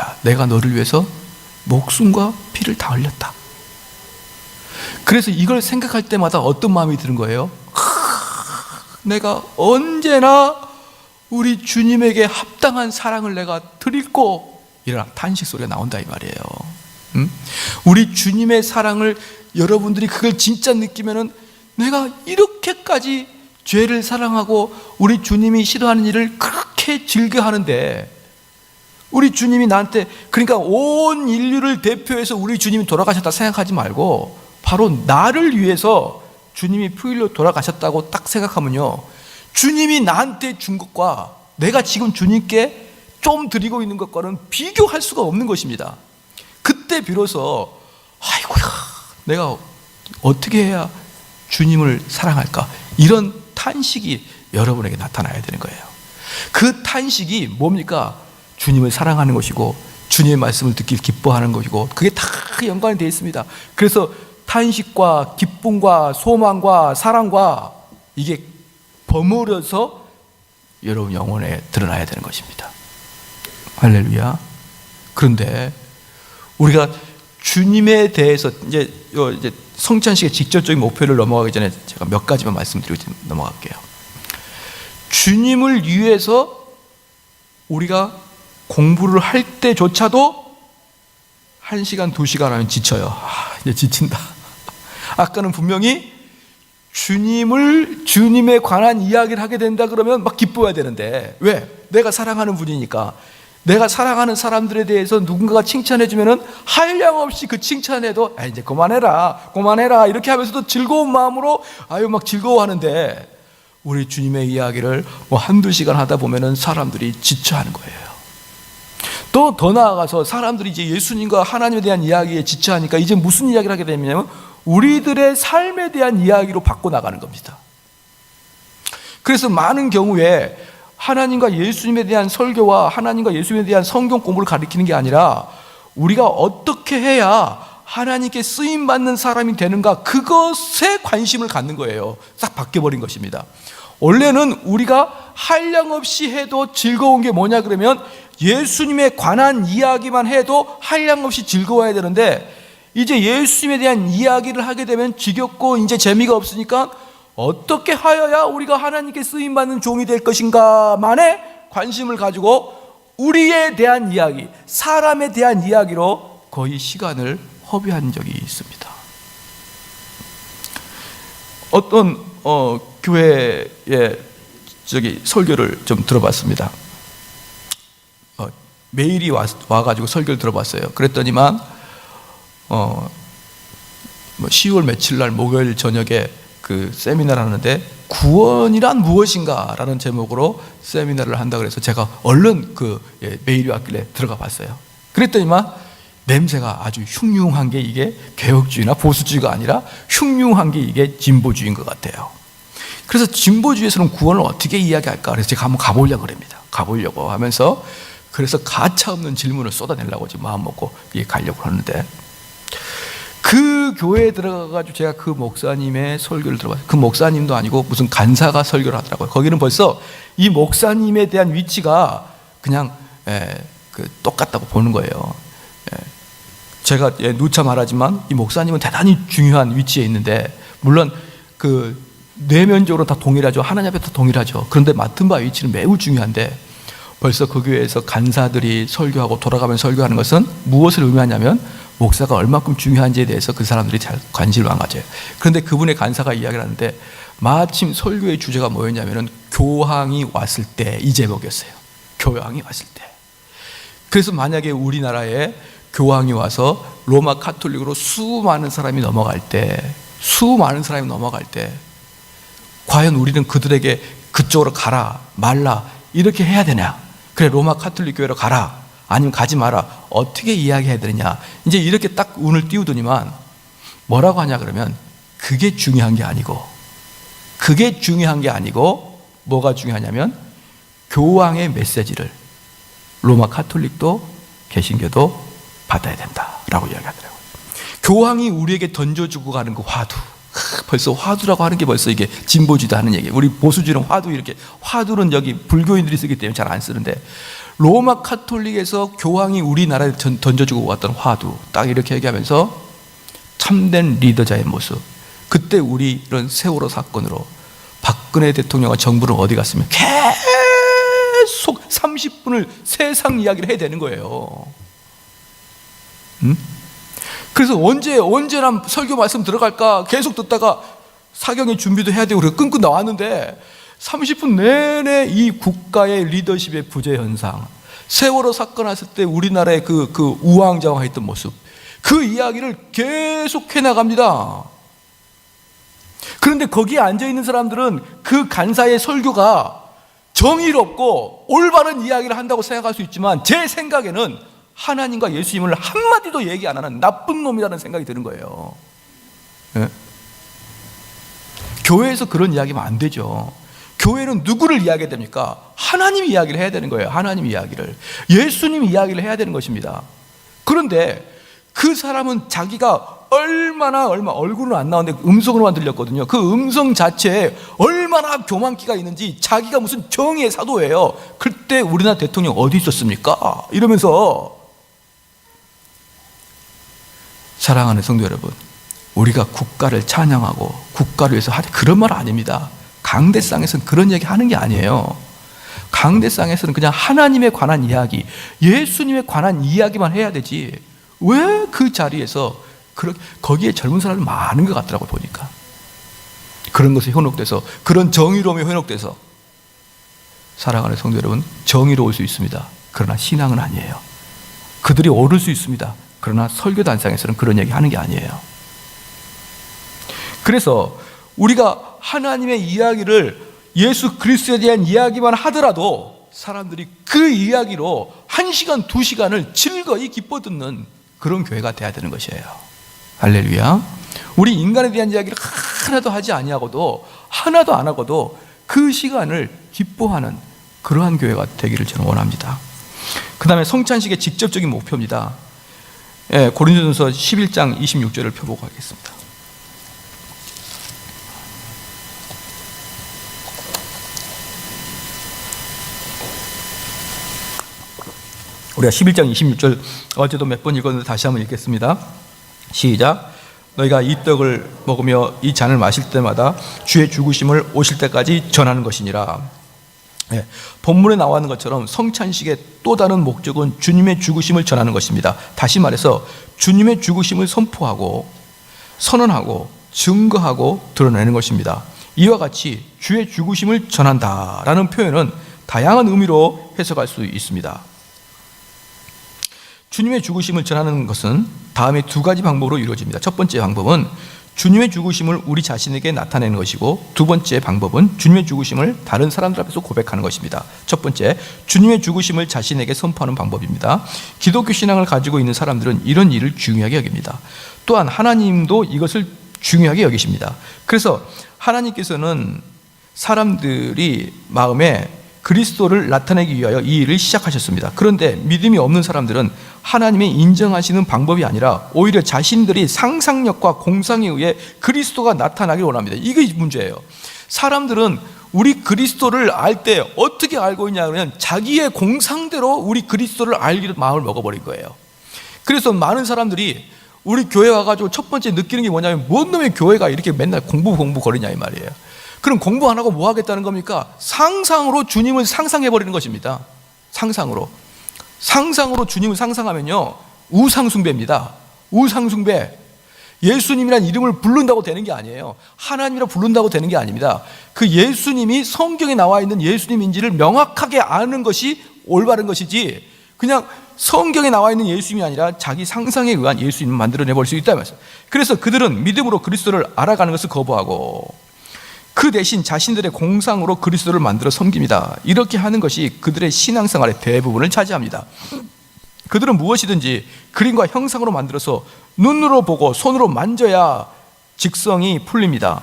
Speaker 1: 야, 내가 너를 위해서 목숨과 피를 다 흘렸다. 그래서 이걸 생각할 때마다 어떤 마음이 드는 거예요? 내가 언제나 우리 주님에게 합당한 사랑을 내가 드리고, 이런 탄식 소리가 나온다 이 말이에요. 우리 주님의 사랑을 여러분들이 그걸 진짜 느끼면은, 내가 이렇게까지 죄를 사랑하고 우리 주님이 싫어하는 일을 그렇게 즐겨하는데, 우리 주님이 나한테, 그러니까 온 인류를 대표해서 우리 주님이 돌아가셨다 생각하지 말고 바로 나를 위해서 주님이 피 흘려 돌아가셨다고 딱 생각하면요, 주님이 나한테 준 것과 내가 지금 주님께 좀 드리고 있는 것과는 비교할 수가 없는 것입니다. 그때 비로소 아이고야, 내가 어떻게 해야 주님을 사랑할까, 이런 탄식이 여러분에게 나타나야 되는 거예요. 그 탄식이 뭡니까? 주님을 사랑하는 것이고 주님의 말씀을 듣기 기뻐하는 것이고, 그게 다 연관이 되어 있습니다. 그래서 탄식과 기쁨과 소망과 사랑과 이게 버무려서 여러분 영혼에 드러나야 되는 것입니다. 할렐루야. 그런데 우리가 주님에 대해서 이제 성찬식의 직접적인 목표를 넘어가기 전에 제가 몇 가지만 말씀드리고 넘어갈게요. 주님을 위해서 우리가 공부를 할 때조차도 1시간, 2시간 하면 지쳐요. 이제 지친다. 아까는 분명히 주님에 관한 이야기를 하게 된다 그러면 막 기뻐해야 되는데, 왜? 내가 사랑하는 분이니까. 내가 사랑하는 사람들에 대해서 누군가가 칭찬해주면은 한량없이 그 칭찬에도 이제 그만해라 이렇게 하면서도 즐거운 마음으로 막 즐거워하는데, 우리 주님의 이야기를 뭐 한두 시간 하다 보면은 사람들이 지쳐하는 거예요. 또 더 나아가서 사람들이 이제 예수님과 하나님에 대한 이야기에 지쳐하니까 이제 무슨 이야기를 하게 되냐면 우리들의 삶에 대한 이야기로 바꿔 나가는 겁니다. 그래서 많은 경우에 하나님과 예수님에 대한 설교와 하나님과 예수님에 대한 성경 공부를 가리키는 게 아니라 우리가 어떻게 해야 하나님께 쓰임받는 사람이 되는가, 그것에 관심을 갖는 거예요. 싹 바뀌어버린 것입니다. 원래는 우리가 한량없이 해도 즐거운 게 뭐냐 그러면 예수님에 관한 이야기만 해도 한량없이 즐거워야 되는데, 이제 예수님에 대한 이야기를 하게 되면 지겹고 이제 재미가 없으니까 어떻게 하여야 우리가 하나님께 쓰임받는 종이 될 것인가만에 관심을 가지고 우리에 대한 이야기, 사람에 대한 이야기로 거의 시간을 허비한 적이 있습니다. 어떤 교회에 설교를 좀 들어봤습니다. 메일이 와가지고 설교를 들어봤어요. 그랬더니만 10월 며칠 날 목요일 저녁에 그 세미나를 하는데 구원이란 무엇인가 라는 제목으로 세미나를 한다 그래서 제가 얼른 메일이 왔길래 들어가 봤어요. 그랬더니만 냄새가 아주 흉흉한 게 이게 개혁주의나 보수주의가 아니라 흉흉한 게 이게 진보주의인 것 같아요. 그래서 진보주의에서는 구원을 어떻게 이야기할까, 그래서 제가 한번 가보려고 하면서 그래서 가차없는 질문을 쏟아내려고 지금 마음 먹고 가려고 하는데, 그 교회에 들어가가지고 제가 그 목사님의 설교를 들어봤어요. 그 목사님도 아니고 무슨 간사가 설교를 하더라고요. 거기는 벌써 이 목사님에 대한 위치가 그냥 똑같다고 보는 거예요. 제가 누차 말하지만 이 목사님은 대단히 중요한 위치에 있는데, 물론 그 내면적으로 다 동일하죠. 하나님 앞에 다 동일하죠. 그런데 맡은 바 위치는 매우 중요한데, 벌써 그 교회에서 간사들이 설교하고 돌아가면 설교하는 것은 무엇을 의미하냐면 목사가 얼마큼 중요한지에 대해서 그 사람들이 잘 관심을 안 가져요. 그런데 그분의 간사가 이야기를 하는데 마침 설교의 주제가 뭐였냐면은 교황이 왔을 때, 이 제목이었어요. 교황이 왔을 때. 그래서 만약에 우리나라에 교황이 와서 로마 카톨릭으로 수많은 사람이 넘어갈 때 과연 우리는 그들에게 그쪽으로 가라 말라 이렇게 해야 되냐, 그래 로마 카톨릭 교회로 가라 아니면 가지 마라, 어떻게 이야기해야 되느냐, 이제 이렇게 딱 운을 띄우더니만 뭐라고 하냐 그러면 그게 중요한 게 아니고 뭐가 중요하냐면 교황의 메시지를 로마 카톨릭도 개신교도 받아야 된다라고 이야기하더라고요. 교황이 우리에게 던져주고 가는 그 화두, 벌써 화두라고 하는 게 벌써 이게 진보주의다 하는 얘기예요. 우리 보수주의는 화두, 이렇게 화두는 여기 불교인들이 쓰기 때문에 잘 안 쓰는데, 로마 카톨릭에서 교황이 우리나라에 던져주고 왔던 화두, 딱 이렇게 얘기하면서 참된 리더자의 모습. 그때 우리 이런 세월호 사건으로 박근혜 대통령과 정부는 어디 갔으면 계속 30분을 세상 이야기를 해야 되는 거예요. 그래서 언제나 설교 말씀 들어갈까 계속 듣다가 사경의 준비도 해야 되고 그래서 끊고 나왔는데 30분 내내 이 국가의 리더십의 부재 현상, 세월호 사건 왔을 때 우리나라의 그 우왕좌왕했던 모습, 그 이야기를 계속 해나갑니다. 그런데 거기에 앉아있는 사람들은 그 간사의 설교가 정의롭고 올바른 이야기를 한다고 생각할 수 있지만, 제 생각에는 하나님과 예수님을 한마디도 얘기 안 하는 나쁜 놈이라는 생각이 드는 거예요. 네? 교회에서 그런 이야기하면 안 되죠. 교회는 누구를 이야기해야 됩니까? 하나님 이야기를 해야 되는 거예요. 하나님 이야기를, 예수님 이야기를 해야 되는 것입니다. 그런데 그 사람은 자기가 얼마나 얼굴은 안 나오는데 음성으로만 들렸거든요. 그 음성 자체에 얼마나 교만기가 있는지, 자기가 무슨 정의의 사도예요. 그때 우리나라 대통령 어디 있었습니까? 이러면서. 사랑하는 성도 여러분, 우리가 국가를 찬양하고 국가를 위해서 하는 그런 말 아닙니다. 강대상에서는 그런 얘기 하는 게 아니에요. 강대상에서는 그냥 하나님에 관한 이야기, 예수님에 관한 이야기만 해야 되지, 왜 그 자리에서 거기에 젊은 사람이 많은 것 같더라고요. 보니까 그런 것에 현혹돼서, 그런 정의로움에 현혹돼서. 사랑하는 성도 여러분, 정의로울 수 있습니다. 그러나 신앙은 아니에요. 그들이 옳을 수 있습니다. 그러나 설교단상에서는 그런 얘기 하는 게 아니에요. 그래서 우리가 하나님의 이야기를, 예수 그리스도에 대한 이야기만 하더라도 사람들이 그 이야기로 1시간, 2시간을 즐거이 기뻐 듣는 그런 교회가 돼야 되는 것이에요. 할렐루야. 우리 인간에 대한 이야기를 하나도 하지 아니하고도, 하나도 안 하고도 그 시간을 기뻐하는 그러한 교회가 되기를 저는 원합니다. 그 다음에 성찬식의 직접적인 목표입니다. 고린도전서 11장 26절을 펴보고 하겠습니다. 우리가 11장 26절 어제도 몇 번 읽었는데 다시 한번 읽겠습니다. 시작. 너희가 이 떡을 먹으며 이 잔을 마실 때마다 주의 죽으심을 오실 때까지 전하는 것이니라. 본문에 나와 있는 것처럼 성찬식의 또 다른 목적은 주님의 죽으심을 전하는 것입니다. 다시 말해서 주님의 죽으심을 선포하고 선언하고 증거하고 드러내는 것입니다. 이와 같이 주의 죽으심을 전한다라는 표현은 다양한 의미로 해석할 수 있습니다. 주님의 죽으심을 전하는 것은 다음에 두 가지 방법으로 이루어집니다. 첫 번째 방법은 주님의 죽으심을 우리 자신에게 나타내는 것이고, 두 번째 방법은 주님의 죽으심을 다른 사람들 앞에서 고백하는 것입니다. 첫 번째, 주님의 죽으심을 자신에게 선포하는 방법입니다. 기독교 신앙을 가지고 있는 사람들은 이런 일을 중요하게 여깁니다. 또한 하나님도 이것을 중요하게 여기십니다. 그래서 하나님께서는 사람들이 마음에 그리스도를 나타내기 위하여 이 일을 시작하셨습니다. 그런데 믿음이 없는 사람들은 하나님이 인정하시는 방법이 아니라 오히려 자신들이 상상력과 공상에 의해 그리스도가 나타나길 원합니다. 이게 문제예요. 사람들은 우리 그리스도를 알 때 어떻게 알고 있냐 그러면 자기의 공상대로 우리 그리스도를 알 마음을 먹어버린 거예요. 그래서 많은 사람들이 우리 교회 와가지고 첫 번째 느끼는 게 뭐냐면, 뭔 놈의 교회가 이렇게 맨날 공부 거리냐 이 말이에요. 그럼 공부 안 하고 뭐 하겠다는 겁니까? 상상으로 주님을 상상해버리는 것입니다. 상상으로 주님을 상상하면요, 우상숭배입니다. 우상숭배. 예수님이란 이름을 부른다고 되는 게 아니에요. 하나님이라 부른다고 되는 게 아닙니다. 그 예수님이 성경에 나와 있는 예수님인지를 명확하게 아는 것이 올바른 것이지, 그냥 성경에 나와 있는 예수님이 아니라 자기 상상에 의한 예수님을 만들어내버릴 수 있다는 말이에요. 그래서 그들은 믿음으로 그리스도를 알아가는 것을 거부하고 그 대신 자신들의 공상으로 그리스도를 만들어 섬깁니다. 이렇게 하는 것이 그들의 신앙생활의 대부분을 차지합니다. 그들은 무엇이든지 그림과 형상으로 만들어서 눈으로 보고 손으로 만져야 직성이 풀립니다.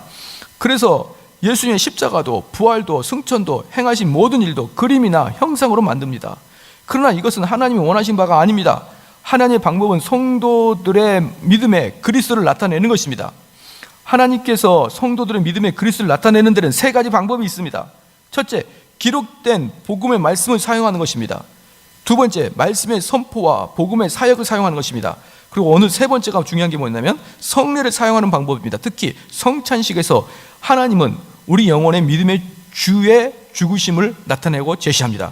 Speaker 1: 그래서 예수님의 십자가도 부활도 승천도 행하신 모든 일도 그림이나 형상으로 만듭니다. 그러나 이것은 하나님이 원하신 바가 아닙니다. 하나님의 방법은 성도들의 믿음에 그리스도를 나타내는 것입니다. 하나님께서 성도들의 믿음에 그리스도를 나타내는 데는 세 가지 방법이 있습니다. 첫째, 기록된 복음의 말씀을 사용하는 것입니다. 두 번째, 말씀의 선포와 복음의 사역을 사용하는 것입니다. 그리고 오늘 세 번째가 중요한 게 뭐냐면 성례를 사용하는 방법입니다. 특히 성찬식에서 하나님은 우리 영혼의 믿음의 주의 죽으심을 나타내고 제시합니다.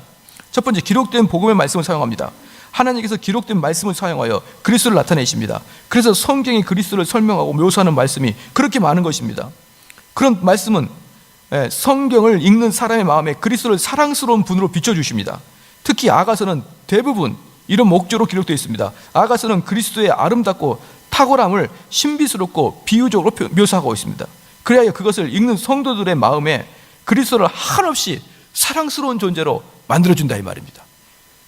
Speaker 1: 첫 번째, 기록된 복음의 말씀을 사용합니다. 하나님께서 기록된 말씀을 사용하여 그리스도를 나타내십니다. 그래서 성경이 그리스도를 설명하고 묘사하는 말씀이 그렇게 많은 것입니다. 그런 말씀은 성경을 읽는 사람의 마음에 그리스도를 사랑스러운 분으로 비춰주십니다. 특히 아가서는 대부분 이런 목적으로 기록되어 있습니다. 아가서는 그리스도의 아름답고 탁월함을 신비스럽고 비유적으로 묘사하고 있습니다. 그래야 그것을 읽는 성도들의 마음에 그리스도를 한없이 사랑스러운 존재로 만들어준다 이 말입니다.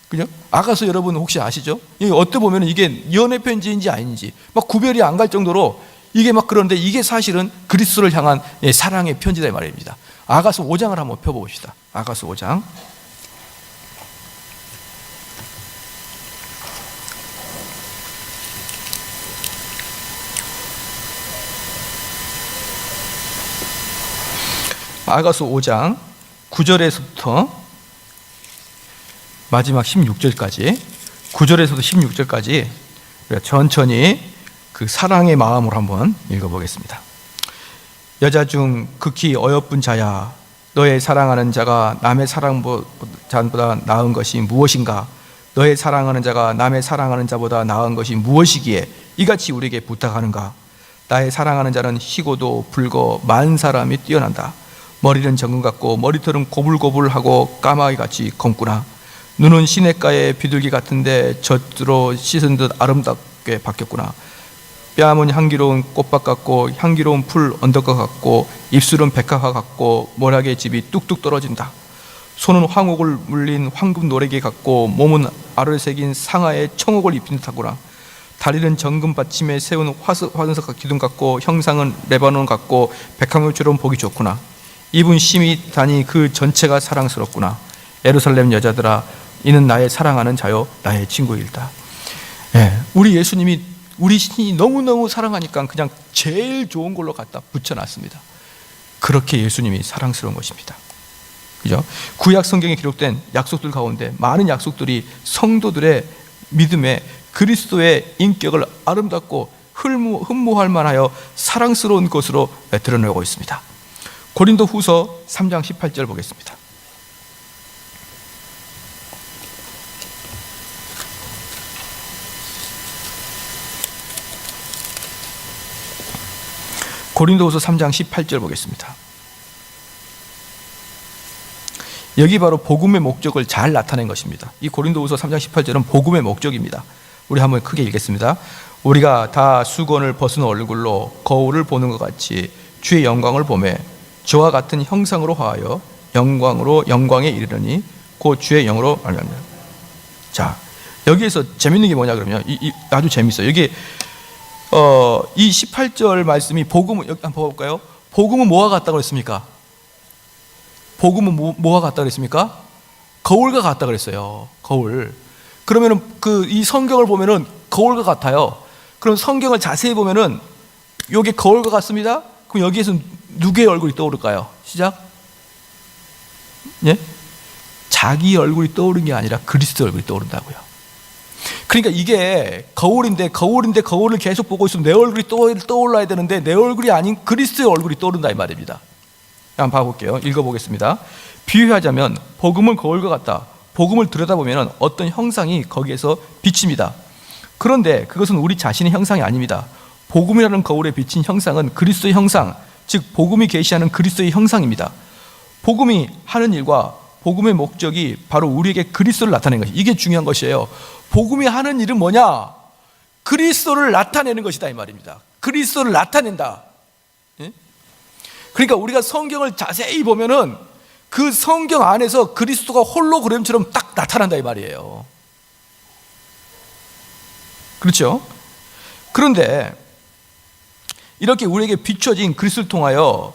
Speaker 1: 그죠? 아가서 여러분 혹시 아시죠? 어떻게 보면 이게 연애 편지인지 아닌지 막 구별이 안 갈 정도로 이게 막 그런데 이게 사실은 그리스도를 향한 사랑의 편지다 이 말입니다. 아가서 5장을 한번 펴봅시다. 아가서 5장. 아가서 5장 9절에서부터 마지막 16절까지 9절에서도 16절까지 천천히 그 사랑의 마음으로 한번 읽어보겠습니다. 여자 중 극히 어여쁜 자야, 너의 사랑하는 자가 남의 사랑보다 나은 것이 무엇인가? 너의 사랑하는 자가 남의 사랑하는 자보다 나은 것이 무엇이기에 이같이 우리에게 부탁하는가? 나의 사랑하는 자는 희고도 붉어 만 사람이 뛰어난다. 머리는 정금 같고 머리털은 고불고불하고 까마귀같이 검구나. 눈은 시냇가의 비둘기 같은데 젖으로 씻은 듯 아름답게 바뀌었구나. 뺨은 향기로운 꽃밭 같고 향기로운 풀 언덕과 같고 입술은 백화과 같고 모락의 즙이 뚝뚝 떨어진다. 손은 황옥을 물린 황금 노래개 같고 몸은 알을 새긴 상아의 청옥을 입힌 듯하구나. 다리는 정금 받침에 세운 화승석 기둥 같고 형상은 레바논 같고 백합묘처럼 보기 좋구나. 입은 심이 다니 그 전체가 사랑스럽구나. 예루살렘 여자들아, 이는 나의 사랑하는 자요 나의 친구일다. 우리 예수님이 우리 신이 너무너무 사랑하니까 그냥 제일 좋은 걸로 갖다 붙여놨습니다. 그렇게 예수님이 사랑스러운 것입니다. 그죠? 구약 성경에 기록된 약속들 가운데 많은 약속들이 성도들의 믿음에 그리스도의 인격을 아름답고 흠모할 만하여 사랑스러운 것으로 드러내고 있습니다. 고린도 후서 3장 18절 보겠습니다. 고린도후서 3장 18절 보겠습니다. 여기 바로 복음의 목적을 잘 나타낸 것입니다. 이 고린도후서 3장 18절은 복음의 목적입니다. 우리 한번 크게 읽겠습니다. 우리가 다 수건을 벗은 얼굴로 거울을 보는 것 같이 주의 영광을 보매 저와 같은 형상으로 화하여 영광으로 영광에 이르려니 곧 주의 영으로 말미암아. 자, 여기에서 재밌는 게 뭐냐 그러면 아주 재밌어요. 여기 이 18절 말씀이 복음은 여기 한번 볼까요? 복음은 뭐와 같다고 그랬습니까? 복음은 뭐와 같다고 그랬습니까? 거울과 같다 그랬어요. 거울. 그러면은 이 성경을 보면은 거울과 같아요. 그럼 성경을 자세히 보면은 요게 거울과 같습니다. 그럼 여기에서 누구의 얼굴이 떠오를까요? 시작. 예? 자기 얼굴이 떠오르는 게 아니라 그리스도 얼굴이 떠오른다고요. 그러니까 이게 거울인데 거울을 계속 보고 있으면 내 얼굴이 떠올라야 되는데 내 얼굴이 아닌 그리스도의 얼굴이 떠오른다 이 말입니다. 한번 봐볼게요. 읽어보겠습니다. 비유하자면 복음은 거울과 같다. 복음을 들여다보면 어떤 형상이 거기에서 비칩니다. 그런데 그것은 우리 자신의 형상이 아닙니다. 복음이라는 거울에 비친 형상은 그리스도의 형상, 즉 복음이 계시하는 그리스도의 형상입니다. 복음이 하는 일과 복음의 목적이 바로 우리에게 그리스도를 나타내는 것이 이게 중요한 것이에요. 복음이 하는 일은 뭐냐? 그리스도를 나타내는 것이다 이 말입니다. 그리스도를 나타낸다. 그러니까 우리가 성경을 자세히 보면은 그 성경 안에서 그리스도가 홀로그램처럼 딱 나타난다 이 말이에요. 그렇죠? 그런데 이렇게 우리에게 비춰진 그리스도를 통하여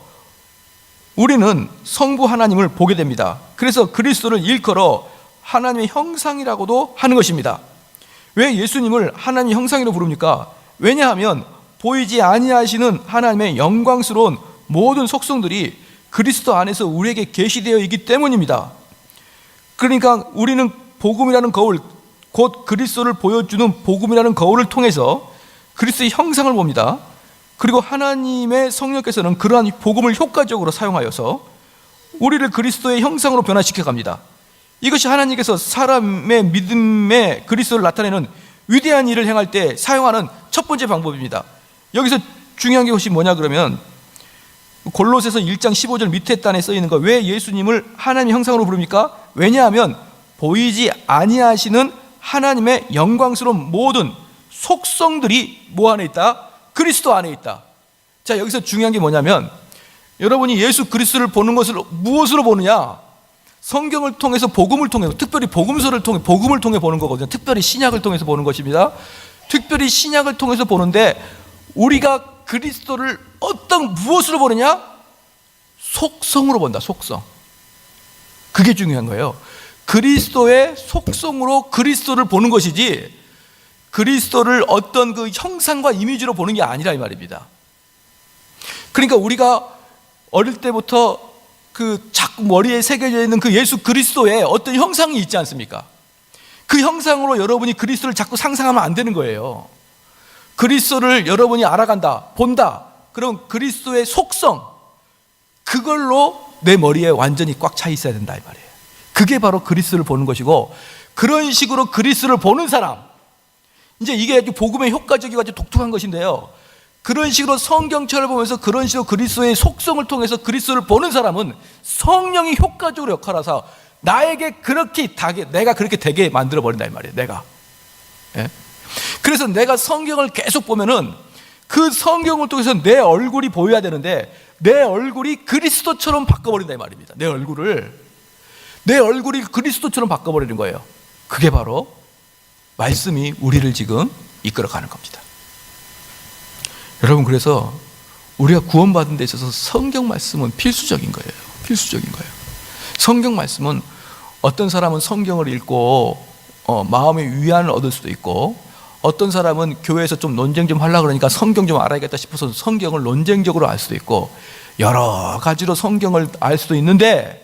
Speaker 1: 우리는 성부 하나님을 보게 됩니다. 그래서 그리스도를 일컬어 하나님의 형상이라고도 하는 것입니다. 왜 예수님을 하나님의 형상이라고 부릅니까? 왜냐하면 보이지 아니하시는 하나님의 영광스러운 모든 속성들이 그리스도 안에서 우리에게 계시되어 있기 때문입니다. 그러니까 우리는 복음이라는 거울, 곧 그리스도를 보여주는 복음이라는 거울을 통해서 그리스도의 형상을 봅니다. 그리고 하나님의 성령께서는 그러한 복음을 효과적으로 사용하여서 우리를 그리스도의 형상으로 변화시켜 갑니다. 이것이 하나님께서 사람의 믿음에 그리스도를 나타내는 위대한 일을 행할 때 사용하는 첫 번째 방법입니다. 여기서 중요한 것이 뭐냐 그러면 골로새서 1장 15절 밑에 단에 써 있는 거, 왜 예수님을 하나님의 형상으로 부릅니까? 왜냐하면 보이지 아니하시는 하나님의 영광스러운 모든 속성들이 뭐 안에 있다? 그리스도 안에 있다. 자, 여기서 중요한 게 뭐냐면 여러분이 예수 그리스도를 보는 것을 무엇으로 보느냐? 성경을 통해서 복음을 통해서, 특별히 복음서를 통해 복음을 통해 보는 거거든요. 특별히 신약을 통해서 보는 것입니다. 특별히 신약을 통해서 보는데 우리가 그리스도를 무엇으로 보느냐? 속성으로 본다. 속성. 그게 중요한 거예요. 그리스도의 속성으로 그리스도를 보는 것이지 그리스도를 어떤 그 형상과 이미지로 보는 게 아니라 이 말입니다. 그러니까 우리가 어릴 때부터 그 자꾸 머리에 새겨져 있는 그 예수 그리스도의 어떤 형상이 있지 않습니까? 그 형상으로 여러분이 그리스도를 자꾸 상상하면 안 되는 거예요. 그리스도를 여러분이 알아간다, 본다. 그럼 그리스도의 속성, 그걸로 내 머리에 완전히 꽉 차 있어야 된다 이 말이에요. 그게 바로 그리스도를 보는 것이고, 그런 식으로 그리스도를 보는 사람, 이제 이게 아주 복음의 효과적이고 아주 독특한 것인데요, 그런 식으로 성경책을 보면서 그런 식으로 그리스도의 속성을 통해서 그리스도를 보는 사람은 성령이 효과적으로 역할하사 나에게 그렇게 내가 그렇게 되게 만들어 버린다 이 말이에요. 내가. 예? 그래서 내가 성경을 계속 보면은 그 성경을 통해서 내 얼굴이 보여야 되는데 내 얼굴이 그리스도처럼 바꿔버린다 이 말입니다. 내 얼굴이 그리스도처럼 바꿔버리는 거예요. 그게 바로 말씀이 우리를 지금 이끌어가는 겁니다. 여러분, 그래서 우리가 구원받은 데 있어서 성경 말씀은 필수적인 거예요. 필수적인 거예요. 성경 말씀은 어떤 사람은 성경을 읽고 마음의 위안을 얻을 수도 있고, 어떤 사람은 교회에서 좀 논쟁 좀 하려고 그러니까 성경 좀 알아야겠다 싶어서 성경을 논쟁적으로 알 수도 있고, 여러 가지로 성경을 알 수도 있는데,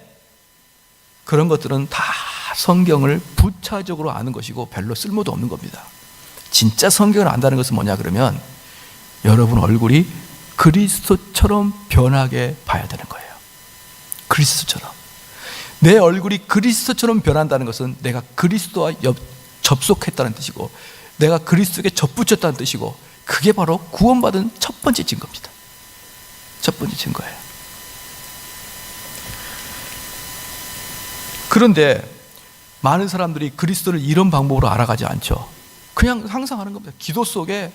Speaker 1: 그런 것들은 다 성경을 부차적으로 아는 것이고 별로 쓸모도 없는 겁니다. 진짜 성경을 안다는 것은 뭐냐 그러면 여러분 얼굴이 그리스도처럼 변하게 봐야 되는 거예요. 그리스도처럼. 내 얼굴이 그리스도처럼 변한다는 것은 내가 그리스도와 접속했다는 뜻이고, 내가 그리스도에게 접붙였다는 뜻이고, 그게 바로 구원받은 첫 번째 증거입니다. 첫 번째 증거예요. 그런데 많은 사람들이 그리스도를 이런 방법으로 알아가지 않죠. 그냥 상상하는 겁니다. 기도 속에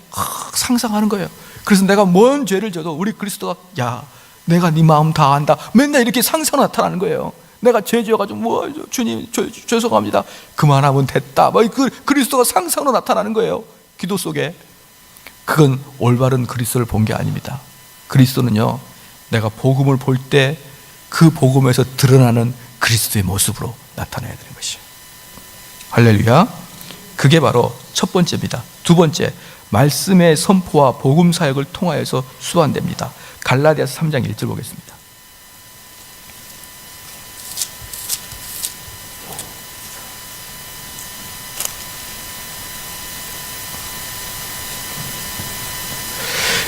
Speaker 1: 상상하는 거예요. 그래서 내가 뭔 죄를 져도 우리 그리스도가 야, 내가 네 마음 다 안다. 맨날 이렇게 상상 나타나는 거예요. 내가 죄 지어가지고 주님 죄송합니다. 그만하면 됐다. 그리스도가 상상으로 나타나는 거예요. 기도 속에. 그건 올바른 그리스도를 본 게 아닙니다. 그리스도는요, 내가 복음을 볼 때 그 복음에서 드러나는 그리스도의 모습으로 나타나야 되는 것이에요. 할렐루야. 그게 바로 첫 번째입니다. 두 번째, 말씀의 선포와 복음 사역을 통하여서 수반됩니다. 갈라디아서 3장 1절 보겠습니다.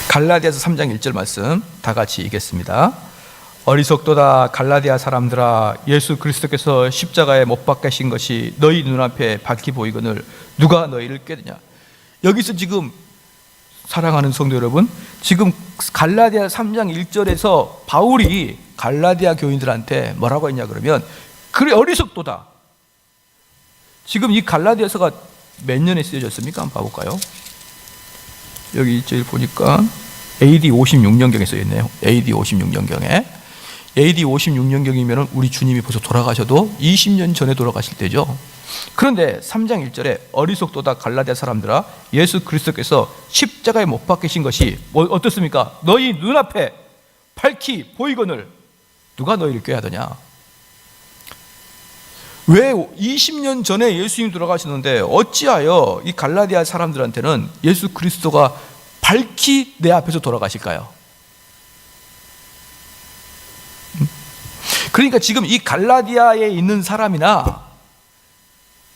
Speaker 1: 갈라디아서 3장 1절 말씀 다 같이 읽겠습니다. 어리석도다 갈라디아 사람들아, 예수 그리스도께서 십자가에 못 박히신 것이 너희 눈앞에 밝히 보이거늘 누가 너희를 꾀느냐. 여기서 지금 사랑하는 성도 여러분, 지금 갈라디아 3장 1절에서 바울이 갈라디아 교인들한테 뭐라고 했냐 그러면, 그래 어리석도다. 지금 이 갈라디아서가 몇 년에 쓰여졌습니까? 한번 봐볼까요? 여기 1절 보니까 AD 56년경에 써있네요. AD 56년경에. AD 56년경이면 우리 주님이 벌써 돌아가셔도 20년 전에 돌아가실 때죠. 그런데 3장 1절에 어리석도다 갈라디아 사람들아, 예수 그리스도께서 십자가에 못 박히신 것이 어떻습니까? 너희 눈앞에 밝히 보이거늘 누가 너희를 꾀하더냐. 왜 20년 전에 예수님 돌아가시는데 어찌하여 이 갈라디아 사람들한테는 예수 그리스도가 밝히 내 앞에서 돌아가실까요? 그러니까 지금 이 갈라디아에 있는 사람이나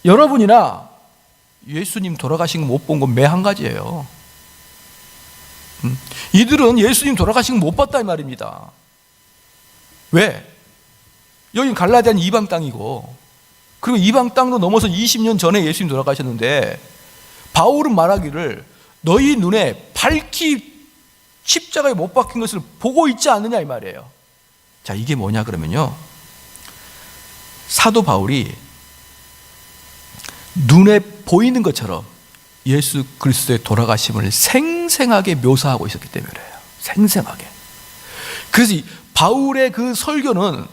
Speaker 1: 여러분이나 예수님 돌아가신 거 못 본 건 매 한 가지예요. 이들은 예수님 돌아가신 거 못 봤다 이 말입니다. 왜? 여긴 갈라디아는 이방 땅이고, 그리고 이방 땅도 넘어서 20년 전에 예수님 돌아가셨는데 바울은 말하기를 너희 눈에 밝히 십자가에 못 박힌 것을 보고 있지 않느냐 이 말이에요. 자, 이게 뭐냐 그러면요, 사도 바울이 눈에 보이는 것처럼 예수 그리스도의 돌아가심을 생생하게 묘사하고 있었기 때문이에요. 생생하게. 그래서 바울의 그 설교는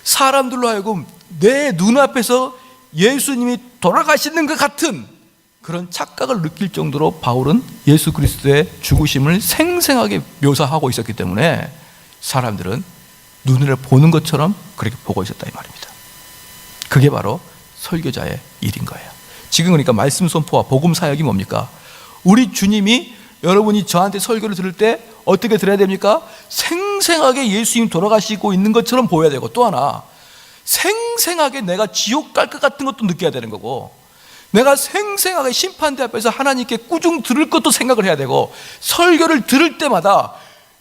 Speaker 1: 사람들로 하여금 내 눈앞에서 예수님이 돌아가시는 것 같은 그런 착각을 느낄 정도로 바울은 예수 그리스도의 죽으심을 생생하게 묘사하고 있었기 때문에 사람들은 눈을 보는 것처럼 그렇게 보고 있었다 이 말입니다. 그게 바로 설교자의 일인 거예요. 지금 그러니까 말씀 선포와 복음 사역이 뭡니까? 우리 주님이 여러분이 저한테 설교를 들을 때 어떻게 들어야 됩니까? 생생하게 예수님 돌아가시고 있는 것처럼 보여야 되고, 또 하나 생생하게 내가 지옥 갈 것 같은 것도 느껴야 되는 거고, 내가 생생하게 심판대 앞에서 하나님께 꾸중 들을 것도 생각을 해야 되고, 설교를 들을 때마다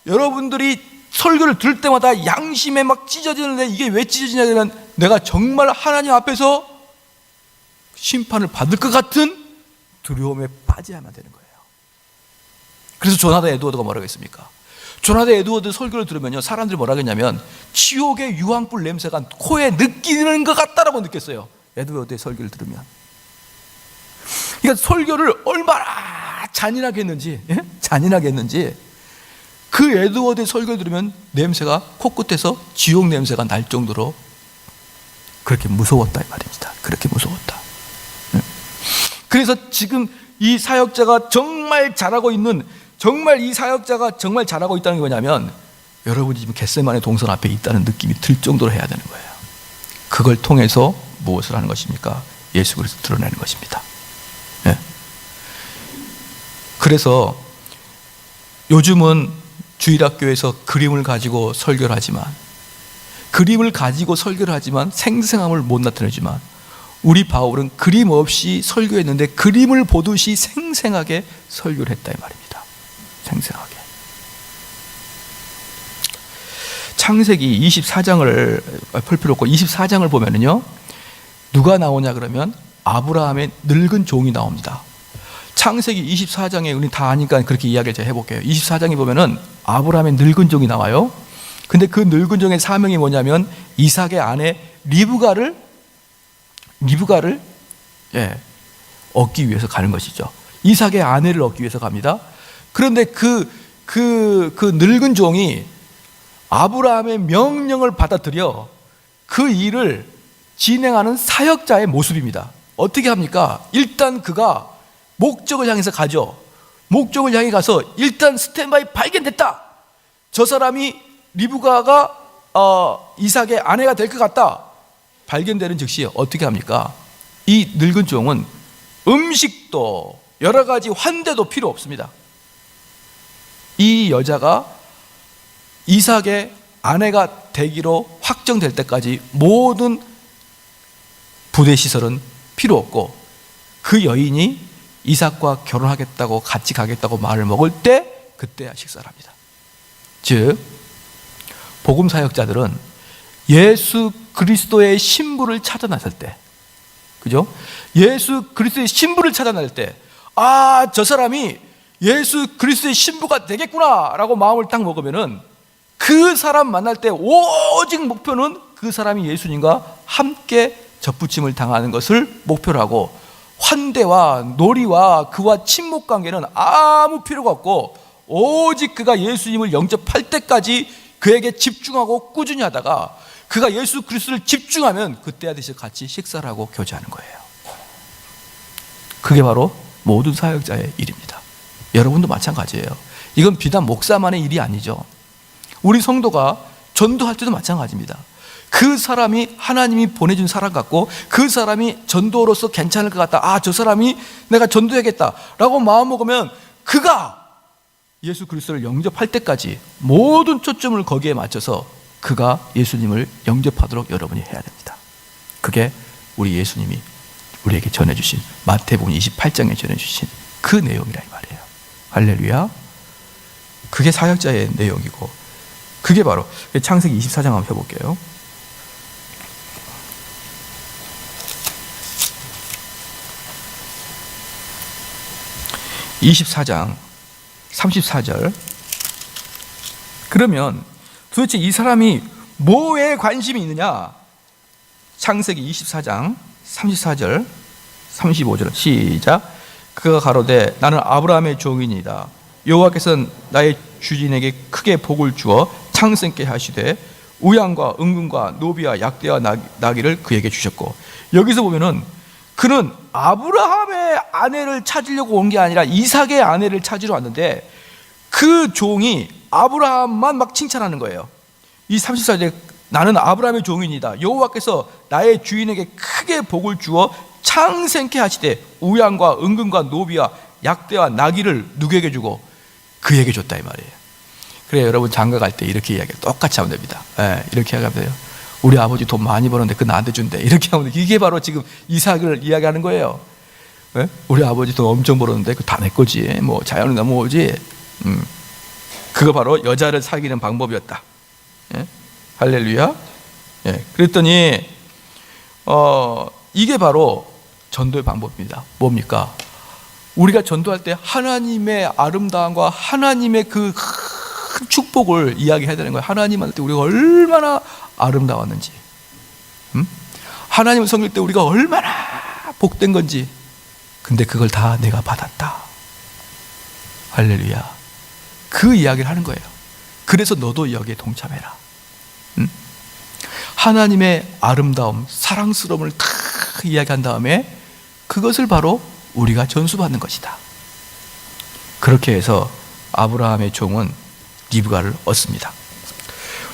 Speaker 1: 여러분들이 설교를 들을 때마다 양심에 막 찢어지는데, 이게 왜 찢어지냐면 내가 정말 하나님 앞에서 심판을 받을 것 같은 두려움에 빠져야만 되는 거예요. 그래서 조나단 에드워드가 뭐라고 했습니까? 조나단 에드워드 설교를 들으면요, 사람들이 뭐라 그랬냐면 지옥의 유황불 냄새가 코에 느끼는 것 같다라고 느꼈어요. 에드워드의 설교를 들으면. 그러니까 설교를 얼마나 잔인하게 했는지, 예? 잔인하게 했는지 그 에드워드의 설교를 들으면 냄새가 코끝에서 지옥 냄새가 날 정도로 그렇게 무서웠다 이 말입니다. 그렇게 무서웠다. 예? 그래서 지금 이 사역자가 정말 잘하고 있는, 정말 이 사역자가 정말 잘하고 있다는 게 뭐냐면 여러분이 지금 겟세마네 동산 앞에 있다는 느낌이 들 정도로 해야 되는 거예요. 그걸 통해서 무엇을 하는 것입니까? 예수 그리스도 드러내는 것입니다. 예. 그래서 요즘은 주일학교에서 그림을 가지고 설교를 하지만, 그림을 가지고 설교를 하지만 생생함을 못 나타내지만, 우리 바울은 그림 없이 설교했는데 그림을 보듯이 생생하게 설교를 했다 이 말입니다. 생생하게. 창세기 24장을 펼 필요 없고 24장을 보면은요, 누가 나오냐 그러면 아브라함의 늙은 종이 나옵니다. 창세기 24장에 우리 다 아니까 그렇게 이야기를 제가 해볼게요. 24장에 보면은 아브라함의 늙은 종이 나와요. 근데 그 늙은 종의 사명이 뭐냐면 이삭의 아내 리브가를 얻기 위해서 가는 것이죠. 이삭의 아내를 얻기 위해서 갑니다. 그런데 그 늙은 종이 아브라함의 명령을 받아들여 그 일을 진행하는 사역자의 모습입니다. 어떻게 합니까? 일단 그가 목적을 향해서 가죠. 목적을 향해 가서 일단 스탠바이 발견됐다. 저 사람이 리브가가 이삭의 아내가 될 것 같다. 발견되는 즉시 어떻게 합니까? 이 늙은 종은 음식도 여러 가지 환대도 필요 없습니다. 이 여자가 이삭의 아내가 되기로 확정될 때까지 모든 부대 시설은 필요 없고, 그 여인이 이삭과 결혼하겠다고 같이 가겠다고 말을 먹을 때 그때야 식사를 합니다. 즉 복음 사역자들은 예수 그리스도의 신부를 찾아 나설 때, 그죠? 예수 그리스도의 신부를 찾아 나설 때, 아, 저 사람이 예수 그리스도의 신부가 되겠구나 라고 마음을 딱 먹으면은 그 사람 만날 때 오직 목표는 그 사람이 예수님과 함께 접붙임을 당하는 것을 목표로 하고, 환대와 놀이와 그와 친목 관계는 아무 필요가 없고 오직 그가 예수님을 영접할 때까지 그에게 집중하고 꾸준히 하다가 그가 예수 그리스도를 집중하면 그때 하듯이 같이 식사를 하고 교제하는 거예요. 그게 바로 모든 사역자의 일입니다. 여러분도 마찬가지예요. 이건 비단 목사만의 일이 아니죠. 우리 성도가 전도할 때도 마찬가지입니다. 그 사람이 하나님이 보내준 사람 같고 그 사람이 전도로서 괜찮을 것 같다. 아, 저 사람이 내가 전도해야겠다 라고 마음먹으면 그가 예수 그리스도를 영접할 때까지 모든 초점을 거기에 맞춰서 그가 예수님을 영접하도록 여러분이 해야 됩니다. 그게 우리 예수님이 우리에게 전해주신 마태복음 28장에 전해주신 그 내용이라 이 말이에요. 할렐루야. 그게 사역자의 내용이고 그게 바로 창세기 24장 한번 펴볼게요. (24장) 34절. 그러면 도대체 이 사람이 뭐에 관심이 있느냐? 창세기 24장 34절 35절 시작. 그가 가로되 나는 아브라함의 종이니이다. 여호와께서는 나의 주인에게 크게 복을 주어 창생케 하시되 우양과 은금과 노비와 약대와 나귀를 그에게 주셨고, 여기서 보면은 그는 아브라함의 아내를 찾으려고 온 게 아니라 이삭의 아내를 찾으러 왔는데 그 종이 아브라함만 막 칭찬하는 거예요. 이 34절에 나는 아브라함의 종이니이다. 여호와께서 나의 주인에게 크게 복을 주어 창생케 하시되 우양과 은금과 노비와 약대와 나귀를 누구에게 주고 그에게 줬다 이 말이에요. 그래 여러분 장가 갈 때 이렇게 이야기해요. 똑같이 하면 됩니다. 이렇게 하면 돼요. 우리 아버지 돈 많이 버는데 그거 나한테 준대. 이렇게 하면 돼. 이게 바로 지금 이삭을 이야기하는 거예요. 우리 아버지 돈 엄청 벌었는데 그거 다 내 거지. 뭐 자연이 넘어오지. 그거 바로 여자를 사귀는 방법이었다. 할렐루야. 그랬더니 이게 바로 전도의 방법입니다. 뭡니까? 우리가 전도할 때 하나님의 아름다움과 하나님의 그 큰 축복을 이야기해야 되는 거예요. 하나님한테 우리가 얼마나 아름다웠는지, 하나님을 섬길 때 우리가 얼마나 복된 건지. 근데 그걸 다 내가 받았다. 할렐루야. 그 이야기를 하는 거예요. 그래서 너도 여기에 동참해라. 하나님의 아름다움, 사랑스러움을 다 이야기한 다음에 그것을 바로 우리가 전수받는 것이다. 그렇게 해서 아브라함의 종은 리브가를 얻습니다.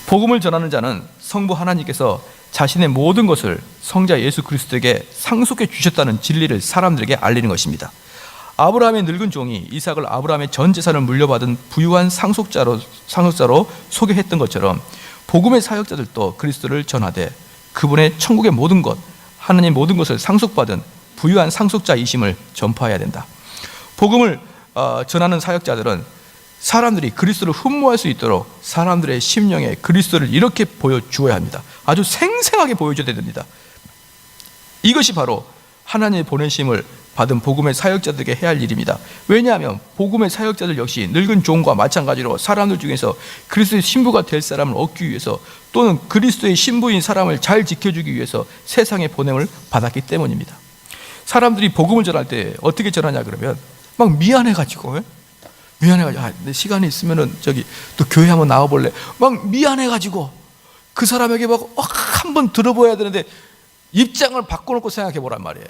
Speaker 1: 복음을 전하는 자는 성부 하나님께서 자신의 모든 것을 성자 예수 그리스도에게 상속해 주셨다는 진리를 사람들에게 알리는 것입니다. 아브라함의 늙은 종이 이삭을 아브라함의 전 재산을 물려받은 부유한 상속자로 소개했던 것처럼 복음의 사역자들도 그리스도를 전하되 그분의 천국의 모든 것, 하나님의 모든 것을 상속받은 부유한 상속자이심을 전파해야 된다. 복음을 전하는 사역자들은 사람들이 그리스도를 흠모할 수 있도록 사람들의 심령에 그리스도를 이렇게 보여주어야 합니다. 아주 생생하게 보여줘야 됩니다. 이것이 바로 하나님의 보내심을 받은 복음의 사역자들에게 해야 할 일입니다. 왜냐하면 복음의 사역자들 역시 늙은 종과 마찬가지로 사람들 중에서 그리스도의 신부가 될 사람을 얻기 위해서 또는 그리스도의 신부인 사람을 잘 지켜주기 위해서 세상의 보냄을 받았기 때문입니다. 사람들이 복음을 전할 때 어떻게 전하냐 그러면 막 미안해가지고 내 시간이 있으면은 또 교회 한번 나와볼래? 막 미안해가지고 그 사람에게 막 한번 들어보아야 되는데 입장을 바꿔놓고 생각해 보란 말이에요.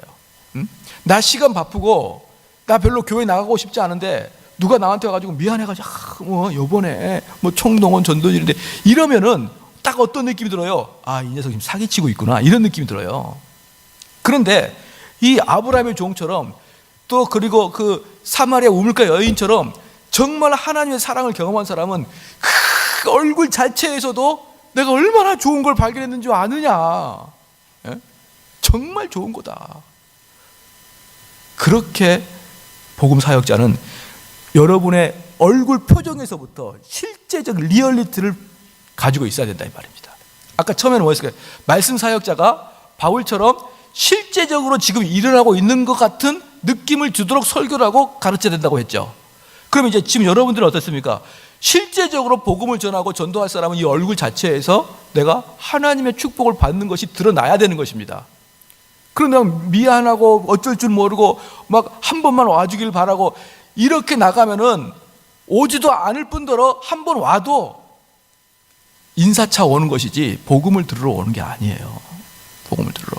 Speaker 1: 나 시간 바쁘고 나 별로 교회 나가고 싶지 않은데 누가 나한테 와가지고 미안해가지고 요번에 총동원 전도일인데 이러면은 딱 어떤 느낌이 들어요? 이 녀석 지금 사기치고 있구나, 이런 느낌이 들어요. 그런데 이 아브라함의 종처럼 또 그리고 그 사마리아 우물가 여인처럼 정말 하나님의 사랑을 경험한 사람은 그 얼굴 자체에서도 내가 얼마나 좋은 걸 발견했는 줄 아느냐. 정말 좋은 거다. 그렇게 복음 사역자는 여러분의 얼굴 표정에서부터 실제적 리얼리티를 가지고 있어야 된다 이 말입니다. 아까 처음에는 뭐였을까요? 말씀 사역자가 바울처럼 실제적으로 지금 일어나고 있는 것 같은 느낌을 주도록 설교를 하고 가르쳐야 된다고 했죠. 그럼 이제 지금 여러분들은 어떻습니까? 실제적으로 복음을 전하고 전도할 사람은 이 얼굴 자체에서 내가 하나님의 축복을 받는 것이 드러나야 되는 것입니다. 그런데 미안하고 어쩔 줄 모르고 막 한 번만 와주길 바라고 이렇게 나가면은 오지도 않을 뿐더러 한 번 와도 인사차 오는 것이지 복음을 들으러 오는 게 아니에요. 복음을 들으러.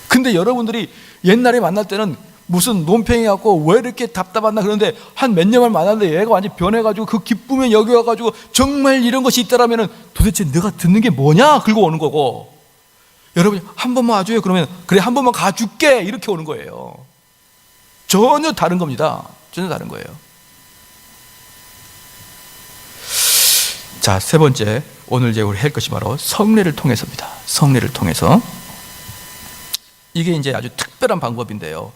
Speaker 1: 근데 여러분들이 옛날에 만날 때는 무슨 논팽이 갖고 왜 이렇게 답답하나 그런데 한 몇 년을 만났는데 얘가 완전히 변해가지고 그 기쁨에 여기 와가지고 정말 이런 것이 있다라면은 도대체 내가 듣는 게 뭐냐 긁고 오는 거고, 여러분이 한 번만 와줘요 그러면 그래 한 번만 가줄게 이렇게 오는 거예요. 전혀 다른 겁니다. 전혀 다른 거예요. 자, 세 번째 오늘 이제 우리 할 것이 바로 성례를 통해서입니다. 성례를 통해서. 이게 이제 아주 특별한 방법인데요.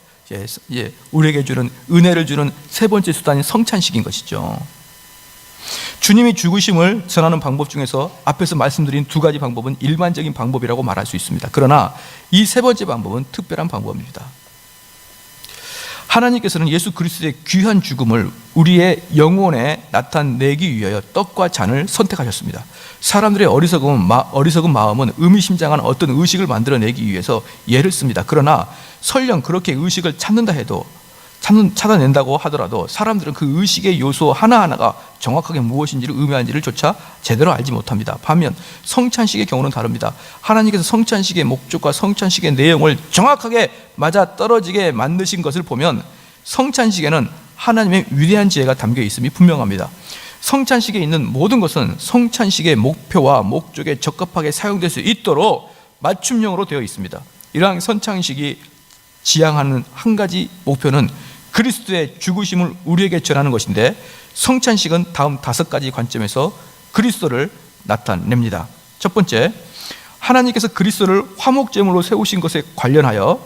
Speaker 1: 이제 우리에게 주는 은혜를 주는 세 번째 수단인 성찬식인 것이죠. 주님이 죽으심을 전하는 방법 중에서 앞에서 말씀드린 두 가지 방법은 일반적인 방법이라고 말할 수 있습니다. 그러나 이 세 번째 방법은 특별한 방법입니다. 하나님께서는 예수 그리스도의 귀한 죽음을 우리의 영혼에 나타내기 위하여 떡과 잔을 선택하셨습니다. 사람들의 어리석은 마음은 의미심장한 어떤 의식을 만들어내기 위해서 예를 씁니다. 그러나 설령 그렇게 의식을 찾아낸다고 하더라도 사람들은 그 의식의 요소 하나하나가 정확하게 무엇인지를 의미하는지를 조차 제대로 알지 못합니다. 반면 성찬식의 경우는 다릅니다. 하나님께서 성찬식의 목적과 성찬식의 내용을 정확하게 맞아떨어지게 만드신 것을 보면 성찬식에는 하나님의 위대한 지혜가 담겨 있음이 분명합니다. 성찬식에 있는 모든 것은 성찬식의 목표와 목적에 적합하게 사용될 수 있도록 맞춤형으로 되어 있습니다. 이러한 성찬식이 지향하는 한 가지 목표는 그리스도의 죽으심을 우리에게 전하는 것인데, 성찬식은 다음 5가지 관점에서 그리스도를 나타냅니다. 첫 번째, 하나님께서 그리스도를 화목제물로 세우신 것에 관련하여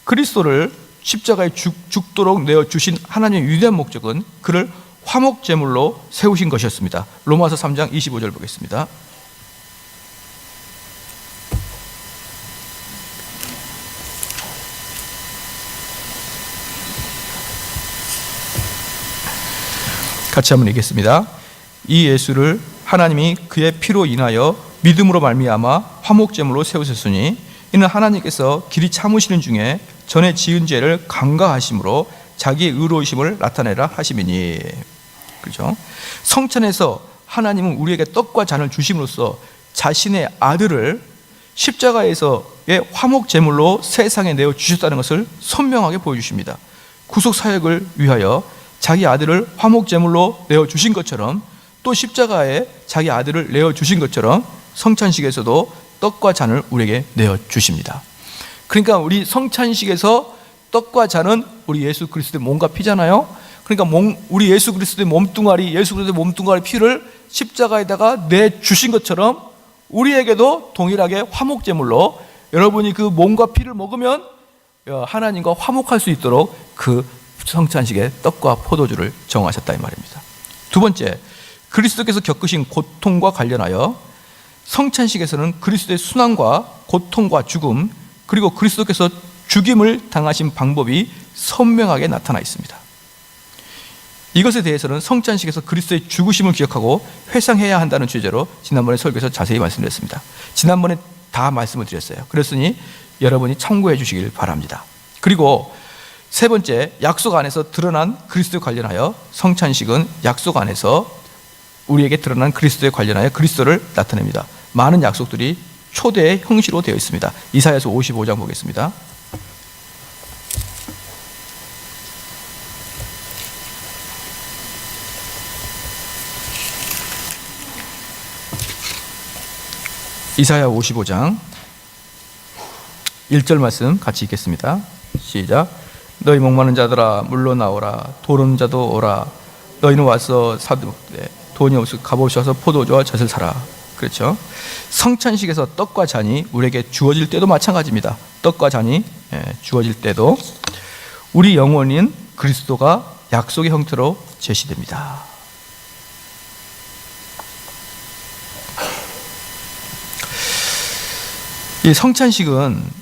Speaker 1: 그리스도를 십자가에 죽도록 내어주신 하나님의 위대한 목적은 그를 화목제물로 세우신 것이었습니다. 로마서 3장 25절 보겠습니다. 같이 한번 읽겠습니다. 이 예수를 하나님이 그의 피로 인하여 믿음으로 말미암아 화목제물로 세우셨으니 이는 하나님께서 길이 참으시는 중에 전에 지은 죄를 간과하심으로 자기의 의로우심을 나타내라 하심이니. 그렇죠? 성찬에서 하나님은 우리에게 떡과 잔을 주심으로써 자신의 아들을 십자가에서의 화목제물로 세상에 내어 주셨다는 것을 선명하게 보여주십니다. 구속 사역을 위하여 자기 아들을 화목제물로 내어 주신 것처럼, 또 십자가에 자기 아들을 내어 주신 것처럼 성찬식에서도 떡과 잔을 우리에게 내어 주십니다. 그러니까 우리 성찬식에서 떡과 잔은 우리 예수 그리스도의 몸과 피잖아요. 그러니까 우리 예수 그리스도의 몸뚱아리 피를 십자가에다가 내 주신 것처럼 우리에게도 동일하게 화목제물로 여러분이 그 몸과 피를 먹으면 하나님과 화목할 수 있도록 그 성찬식에 떡과 포도주를 정하셨다 이 말입니다. 두 번째, 그리스도께서 겪으신 고통과 관련하여 성찬식에서는 그리스도의 순환과 고통과 죽음, 그리고 그리스도께서 죽임을 당하신 방법이 선명하게 나타나 있습니다. 이것에 대해서는 성찬식에서 그리스도의 죽으심을 기억하고 회상해야 한다는 주제로 지난번에 설교에서 자세히 말씀드렸습니다. 지난번에 다 말씀을 드렸어요. 그랬으니 여러분이 참고해 주시길 바랍니다. 그리고 세 번째, 약속 안에서 드러난 그리스도에 관련하여 성찬식은 약속 안에서 우리에게 드러난 그리스도에 관련하여 그리스도를 나타냅니다. 많은 약속들이 초대의 형식으로 되어 있습니다. 이사야서 55장 보겠습니다. 이사야 55장 1절 말씀 같이 읽겠습니다. 시작. 너희 목마른 자들아 물러나오라. 도는 자도 오라. 너희는 와서 사두되 돈이 없어 값없어서 포도주와 젖을 사라. 그렇죠? 성찬식에서 떡과 잔이 우리에게 주어질 때도 마찬가지입니다. 떡과 잔이 주어질 때도 우리 영혼인 그리스도가 약속의 형태로 제시됩니다. 이 성찬식은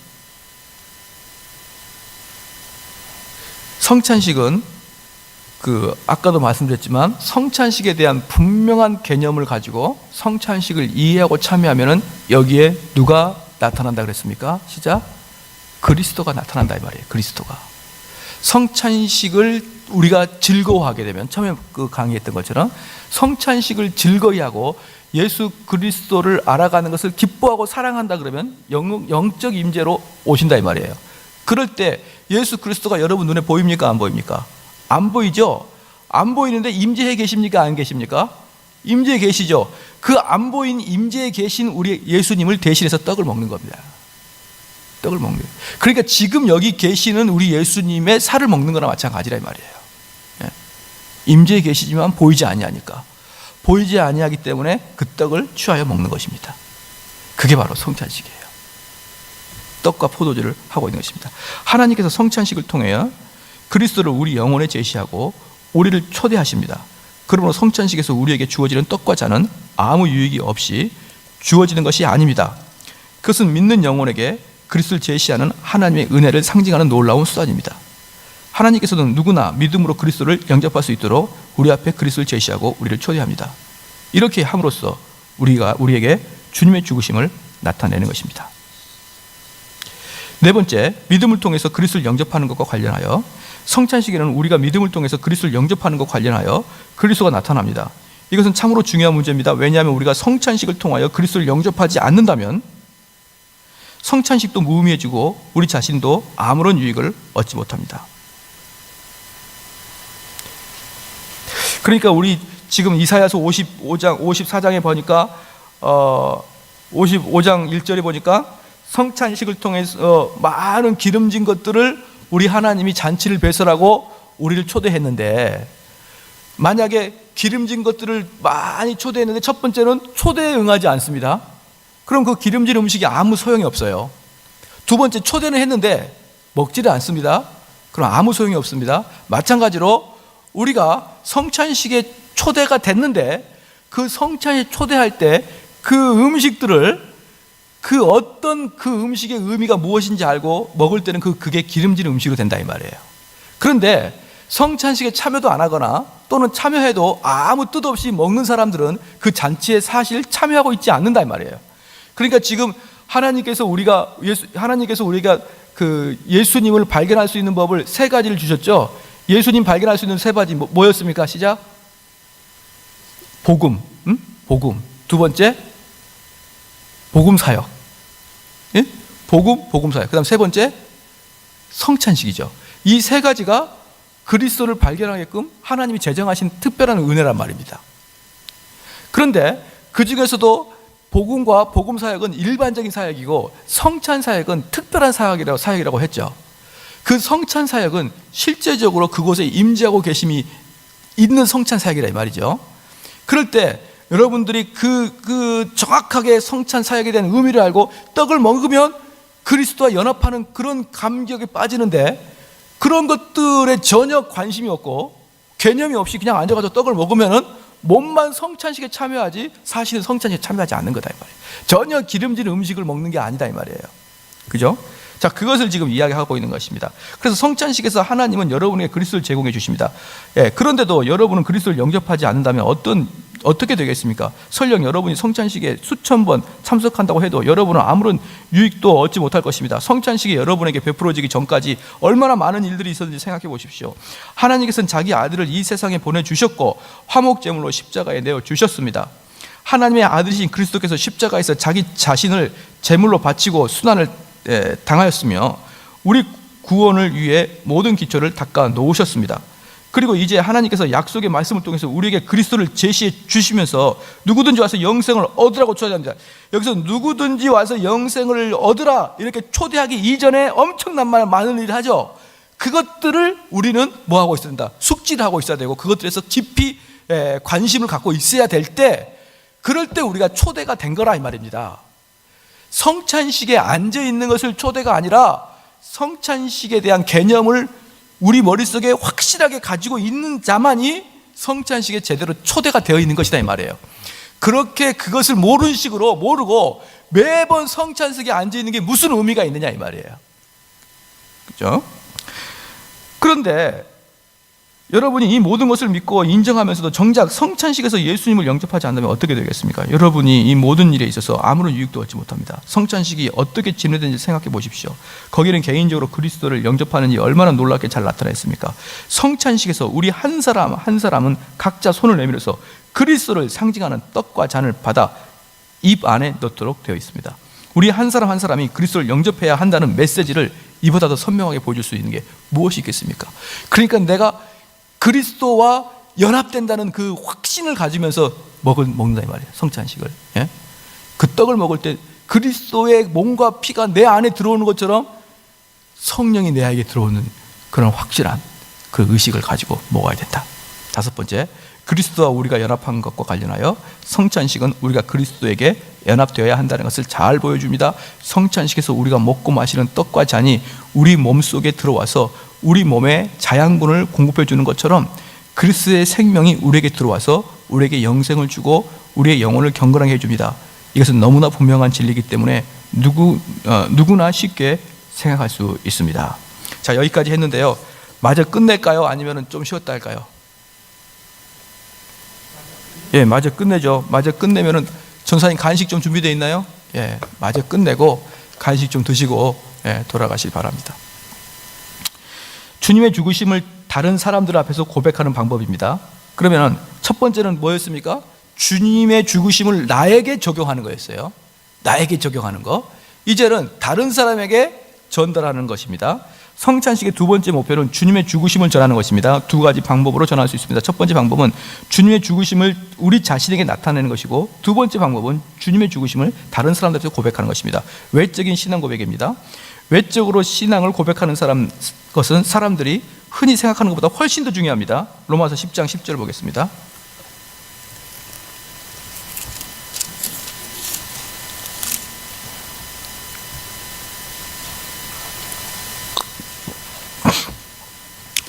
Speaker 1: 아까도 말씀드렸지만 성찬식에 대한 분명한 개념을 가지고 성찬식을 이해하고 참여하면은 여기에 누가 나타난다 그랬습니까? 시작. 그리스도가 나타난다 이 말이에요. 그리스도가. 성찬식을 우리가 즐거워하게 되면 처음에 강의했던 것처럼 성찬식을 즐거이 하고 예수 그리스도를 알아가는 것을 기뻐하고 사랑한다 그러면 영적 임재로 오신다 이 말이에요. 그럴 때 예수 그리스도가 여러분 눈에 보입니까? 안 보입니까? 안 보이죠? 안 보이는데 임재해 계십니까? 안 계십니까? 임재해 계시죠? 그 안 보인 임재해 계신 우리 예수님을 대신해서 떡을 먹는 겁니다. 떡을 먹는 거예요. 그러니까 지금 여기 계시는 우리 예수님의 살을 먹는 거나 마찬가지라 이 말이에요. 임재해 계시지만 보이지 아니하니까. 보이지 아니하기 때문에 그 떡을 취하여 먹는 것입니다. 그게 바로 성찬식이에요. 떡과 포도주를 하고 있는 것입니다. 하나님께서 성찬식을 통해 그리스도를 우리 영혼에 제시하고 우리를 초대하십니다. 그러므로 성찬식에서 우리에게 주어지는 떡과 잔은 아무 유익이 없이 주어지는 것이 아닙니다. 그것은 믿는 영혼에게 그리스도를 제시하는 하나님의 은혜를 상징하는 놀라운 수단입니다. 하나님께서는 누구나 믿음으로 그리스도를 영접할 수 있도록 우리 앞에 그리스도를 제시하고 우리를 초대합니다. 이렇게 함으로써 우리에게 주님의 죽으심을 나타내는 것입니다. 네 번째, 믿음을 통해서 그리스도를 영접하는 것과 관련하여 성찬식에는 우리가 믿음을 통해서 그리스도를 영접하는 것과 관련하여 그리스도가 나타납니다. 이것은 참으로 중요한 문제입니다. 왜냐하면 우리가 성찬식을 통하여 그리스도를 영접하지 않는다면 성찬식도 무의미해지고 우리 자신도 아무런 유익을 얻지 못합니다. 그러니까 우리 지금 이사야서 54장에 보니까 55장 1절에 보니까 성찬식을 통해서 많은 기름진 것들을 우리 하나님이 잔치를 배설하고 우리를 초대했는데, 만약에 기름진 것들을 많이 초대했는데 첫 번째는 초대에 응하지 않습니다. 그럼 그 기름진 음식이 아무 소용이 없어요. 두 번째, 초대는 했는데 먹지를 않습니다. 그럼 아무 소용이 없습니다. 마찬가지로 우리가 성찬식에 초대가 됐는데 그 성찬에 초대할 때 그 음식들을 그 어떤 그 음식의 의미가 무엇인지 알고 먹을 때는 그게 기름진 음식으로 된다 이 말이에요. 그런데 성찬식에 참여도 안 하거나 또는 참여해도 아무 뜻 없이 먹는 사람들은 그 잔치에 사실 참여하고 있지 않는다 이 말이에요. 그러니까 지금 하나님께서 우리가 그 예수님을 발견할 수 있는 법을 세 가지를 주셨죠. 예수님 발견할 수 있는 세 가지 뭐였습니까? 시작. 복음, 복음. 두 번째, 복음 사역. 예? 복음 사역. 그다음 세 번째, 성찬식이죠. 이 세 가지가 그리스도를 발견하게끔 하나님이 제정하신 특별한 은혜란 말입니다. 그런데 그 중에서도 복음과 복음 사역은 일반적인 사역이고 성찬 사역은 특별한 사역이라고 했죠. 그 성찬 사역은 실제적으로 그곳에 임재하고 계심이 있는 성찬 사역이라 이 말이죠. 그럴 때 여러분들이 그 정확하게 성찬 사역에 대한 의미를 알고 떡을 먹으면 그리스도와 연합하는 그런 감격에 빠지는데, 그런 것들에 전혀 관심이 없고 개념이 없이 그냥 앉아가지고 떡을 먹으면은 몸만 성찬식에 참여하지 사실은 성찬식에 참여하지 않는 거다 이 말이에요. 전혀 기름진 음식을 먹는 게 아니다 이 말이에요. 그죠? 자, 그것을 지금 이야기하고 있는 것입니다. 그래서 성찬식에서 하나님은 여러분에게 그리스도를 제공해 주십니다. 예, 그런데도 여러분은 그리스도를 영접하지 않는다면 어떻게 되겠습니까? 설령 여러분이 성찬식에 수천 번 참석한다고 해도 여러분은 아무런 유익도 얻지 못할 것입니다. 성찬식이 여러분에게 베풀어지기 전까지 얼마나 많은 일들이 있었는지 생각해 보십시오. 하나님께서는 자기 아들을 이 세상에 보내주셨고 화목제물로 십자가에 내어주셨습니다. 하나님의 아들이신 그리스도께서 십자가에서 자기 자신을 제물로 바치고 순환을 당하였으며 우리 구원을 위해 모든 기초를 닦아 놓으셨습니다. 그리고 이제 하나님께서 약속의 말씀을 통해서 우리에게 그리스도를 제시해 주시면서 누구든지 와서 영생을 얻으라고 초대합니다. 여기서 누구든지 와서 영생을 얻으라 이렇게 초대하기 이전에 엄청난 많은 일을 하죠. 그것들을 우리는 뭐하고 있어야 된다? 숙지를 하고 있어야 되고 그것들에서 깊이 관심을 갖고 있어야 될 때, 그럴 때 우리가 초대가 된 거라 이 말입니다. 성찬식에 앉아있는 것을 초대가 아니라 성찬식에 대한 개념을 우리 머릿속에 확실하게 가지고 있는 자만이 성찬식에 제대로 초대가 되어 있는 것이다 이 말이에요. 그렇게 그것을 모르고 매번 성찬식에 앉아있는 게 무슨 의미가 있느냐 이 말이에요. 그렇죠? 그런데 여러분이 이 모든 것을 믿고 인정하면서도 정작 성찬식에서 예수님을 영접하지 않는다면 어떻게 되겠습니까? 여러분이 이 모든 일에 있어서 아무런 유익도 얻지 못합니다. 성찬식이 어떻게 진행되는지 생각해 보십시오. 거기는 개인적으로 그리스도를 영접하는지 얼마나 놀랍게 잘 나타냈습니까? 성찬식에서 우리 한 사람 한 사람은 각자 손을 내밀어서 그리스도를 상징하는 떡과 잔을 받아 입 안에 넣도록 되어 있습니다. 우리 한 사람 한 사람이 그리스도를 영접해야 한다는 메시지를 이보다 더 선명하게 보여줄 수 있는 게 무엇이 있겠습니까? 그러니까 내가 그리스도와 연합된다는 그 확신을 가지면서 먹는다 이 말이에요. 성찬식을. 예? 그 떡을 먹을 때 그리스도의 몸과 피가 내 안에 들어오는 것처럼 성령이 내 안에 들어오는 그런 확실한 그 의식을 가지고 먹어야 된다. 다섯 번째, 그리스도와 우리가 연합한 것과 관련하여 성찬식은 우리가 그리스도에게 연합되어야 한다는 것을 잘 보여줍니다. 성찬식에서 우리가 먹고 마시는 떡과 잔이 우리 몸속에 들어와서 우리 몸에 자양분을 공급해 주는 것처럼 그리스도의 생명이 우리에게 들어와서 우리에게 영생을 주고 우리의 영혼을 경건하게 해줍니다. 이것은 너무나 분명한 진리이기 때문에 누구나 쉽게 생각할 수 있습니다. 자, 여기까지 했는데요. 마저 끝낼까요? 아니면 좀 쉬었다 할까요? 예, 마저 끝내죠. 마저 끝내면은 전사님 간식 좀 준비되어 있나요? 예, 마저 끝내고 간식 좀 드시고 돌아가시기 바랍니다. 주님의 죽으심을 다른 사람들 앞에서 고백하는 방법입니다. 그러면 첫 번째는 뭐였습니까? 주님의 죽으심을 나에게 적용하는 거였어요. 나에게 적용하는 거. 이제는 다른 사람에게 전달하는 것입니다. 성찬식의 두 번째 목표는 주님의 죽으심을 전하는 것입니다. 두 가지 방법으로 전할 수 있습니다. 첫 번째 방법은 주님의 죽으심을 우리 자신에게 나타내는 것이고, 두 번째 방법은 주님의 죽으심을 다른 사람들에게 고백하는 것입니다. 외적인 신앙 고백입니다. 외적으로 신앙을 고백하는 것은 사람들이 흔히 생각하는 것보다 훨씬 더 중요합니다. 로마서 10장 10절 보겠습니다.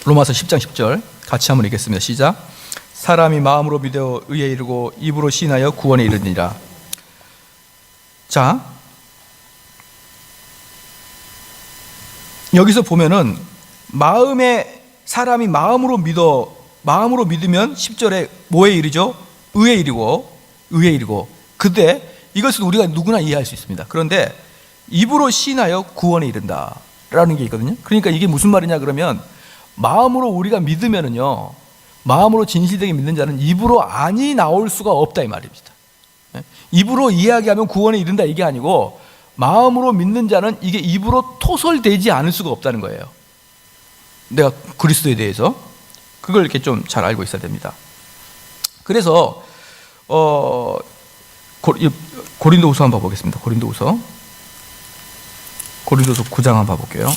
Speaker 1: 로마서 10장 10절 같이 한번 읽겠습니다. 시작. 사람이 마음으로 믿어 의에 이르고 입으로 시인하여 구원에 이르니라. 자, 여기서 보면은 마음에 사람이 마음으로 믿으면 10절에 뭐의 일이죠? 의의 일이고. 근데 이것은 우리가 누구나 이해할 수 있습니다. 그런데 입으로 시인하여 구원에 이른다라는 게 있거든요. 그러니까 이게 무슨 말이냐 그러면, 마음으로 우리가 믿으면은요, 마음으로 진실되게 믿는 자는 입으로 아니 나올 수가 없다 이 말입니다. 입으로 이야기하면 구원에 이른다 이게 아니고, 마음으로 믿는 자는 이게 입으로 토설되지 않을 수가 없다는 거예요. 내가 그리스도에 대해서 그걸 이렇게 좀 잘 알고 있어야 됩니다. 그래서 고린도후서 한번 봐보겠습니다. 고린도후서 9장 한번 봐볼게요.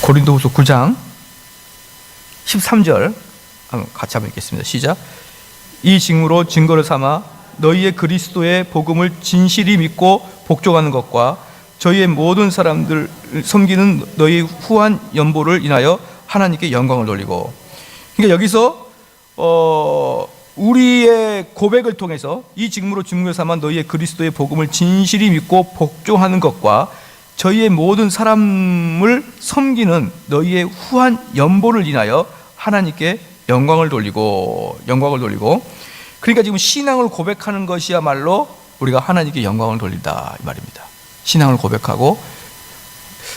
Speaker 1: 고린도후서 9장 13절 같이 한번 읽겠습니다. 시작. 이 징후로 증거를 삼아 너희의 그리스도의 복음을 진실히 믿고 복종하는 것과 저희의 모든 사람들 섬기는 너희의 후한 연보를 인하여 하나님께 영광을 돌리고. 그러니까 여기서 우리의 고백을 통해서 이 징후로 증거를 삼아 너희의 그리스도의 복음을 진실히 믿고 복종하는 것과 저희의 모든 사람을 섬기는 너희의 후한 연보를 인하여 하나님께 영광을 돌리고. 그러니까 지금 신앙을 고백하는 것이야말로 우리가 하나님께 영광을 돌린다 이 말입니다. 신앙을 고백하고.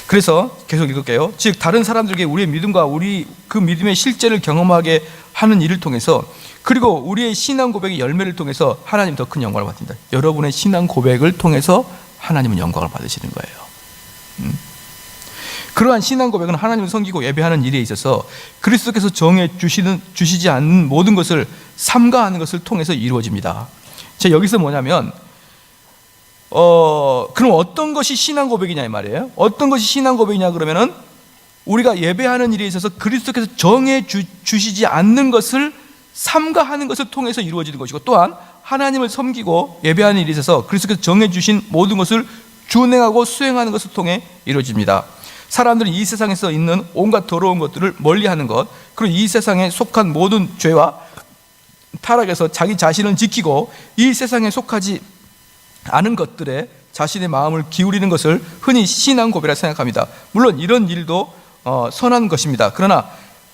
Speaker 1: 그래서 계속 읽을게요. 즉 다른 사람들에게 우리의 믿음과 우리 그 믿음의 실제를 경험하게 하는 일을 통해서, 그리고 우리의 신앙 고백의 열매를 통해서 하나님 더 큰 영광을 받습니다. 여러분의 신앙 고백을 통해서 하나님은 영광을 받으시는 거예요. 그러한 신앙 고백은 하나님을 섬기고 예배하는 일에 있어서 그리스도께서 정해 주시지 않는 모든 것을 삼가하는 것을 통해서 이루어집니다. 자, 여기서 뭐냐면 그럼 어떤 것이 신앙 고백이냐 이 말이에요. 어떤 것이 신앙 고백이냐 그러면은 우리가 예배하는 일에 있어서 그리스도께서 정해 주시지 않는 것을 삼가하는 것을 통해서 이루어지는 것이고, 또한 하나님을 섬기고 예배하는 일에 있어서 그리스도께서 정해 주신 모든 것을 준행하고 수행하는 것을 통해 이루어집니다. 사람들은 이 세상에서 있는 온갖 더러운 것들을 멀리하는 것, 그리고 이 세상에 속한 모든 죄와 타락에서 자기 자신을 지키고 이 세상에 속하지 않은 것들에 자신의 마음을 기울이는 것을 흔히 신앙 고백이라 생각합니다. 물론 이런 일도 선한 것입니다. 그러나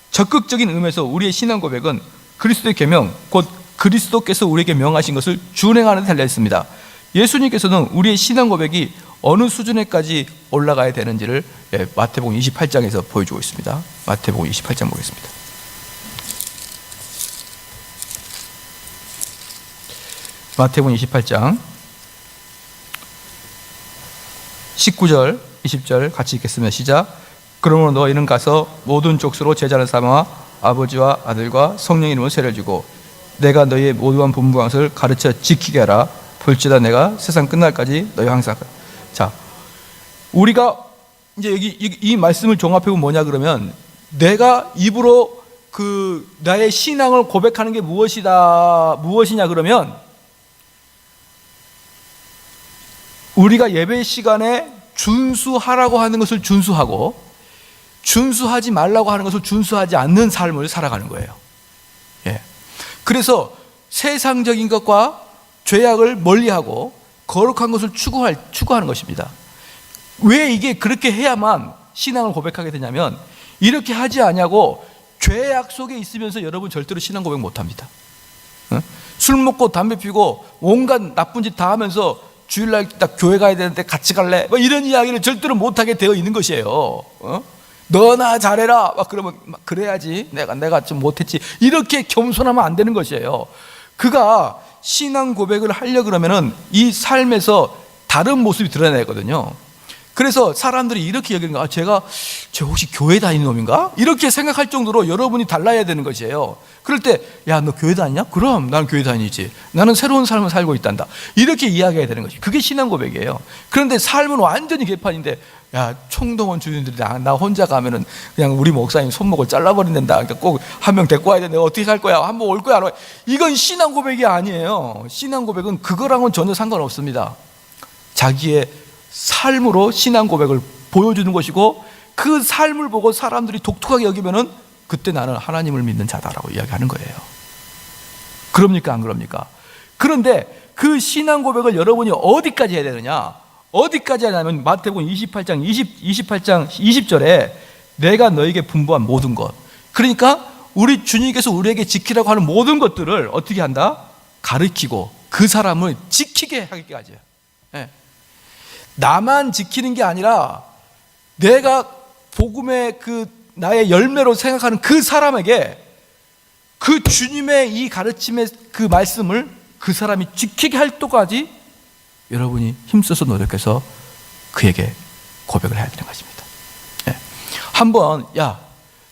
Speaker 1: 적극적인 의미에서 우리의 신앙 고백은 그리스도의 계명, 곧 그리스도께서 우리에게 명하신 것을 준행하는 데 달려 있습니다. 예수님께서는 우리의 신앙 고백이 어느 수준에까지 올라가야 되는지를 마태복음 28장에서 보여주고 있습니다. 마태복음 28장 보겠습니다. 마태복음 28장 19절 20절 같이 읽겠습니다. 시작. 그러므로 너희는 가서 모든 족속으로 제자를 삼아 아버지와 아들과 성령의 이름으로 세례를 주고 내가 너희의 모두한 분부한 것을 가르쳐 지키게 하라. 볼지다 내가 세상 끝날까지 너희 항상. 자, 우리가 이제 여기 이 말씀을 종합해 보면 뭐냐 그러면, 내가 입으로 나의 신앙을 고백하는 게 무엇이냐 그러면, 우리가 예배 시간에 준수하라고 하는 것을 준수하고 준수하지 말라고 하는 것을 준수하지 않는 삶을 살아가는 거예요. 예. 그래서 세상적인 것과 죄악을 멀리하고 거룩한 것을 추구하는 것입니다. 왜 이게 그렇게 해야만 신앙을 고백하게 되냐면, 이렇게 하지 않냐고 죄악 속에 있으면서 여러분 절대로 신앙 고백 못합니다. 술 먹고 담배 피고 온갖 나쁜 짓 다 하면서 주일날 딱 교회 가야 되는데 같이 갈래? 뭐 이런 이야기를 절대로 못하게 되어 있는 것이에요. 너나 잘해라. 막 그러면 그래야지 내가 좀 못했지. 이렇게 겸손하면 안 되는 것이에요. 그가 신앙 고백을 하려 그러면은 이 삶에서 다른 모습이 드러나거든요. 그래서 사람들이 이렇게 여기는 거야. 쟤 혹시 교회 다니는 놈인가? 이렇게 생각할 정도로 여러분이 달라야 되는 것이에요. 그럴 때, 야, 너 교회 다니냐? 그럼 나는 교회 다니지. 나는 새로운 삶을 살고 있단다. 이렇게 이야기해야 되는 것이. 그게 신앙 고백이에요. 그런데 삶은 완전히 개판인데, 야, 총동원 주인들이 나 혼자 가면은 그냥 우리 목사님 손목을 잘라버린단다. 그러니까 꼭 한 명 데리고 와야 돼. 내가 어떻게 할 거야? 한번 올 거야? 이건 신앙 고백이 아니에요. 신앙 고백은 그거랑은 전혀 상관없습니다. 자기의 삶으로 신앙 고백을 보여주는 것이고, 그 삶을 보고 사람들이 독특하게 여기면은 그때 나는 하나님을 믿는 자다라고 이야기하는 거예요. 그럽니까 안 그럽니까? 그런데 그 신앙 고백을 여러분이 어디까지 해야 되느냐? 어디까지 하냐면 마태복음 28장 20절에 내가 너에게 분부한 모든 것, 그러니까 우리 주님께서 우리에게 지키라고 하는 모든 것들을 어떻게 한다? 가르치고 그 사람을 지키게 하기까지요. 예. 나만 지키는 게 아니라 내가 복음의 그 나의 열매로 생각하는 그 사람에게 그 주님의 이 가르침의 그 말씀을 그 사람이 지키게 할 때까지 여러분이 힘써서 노력해서 그에게 고백을 해야 되는 것입니다. 예. 한번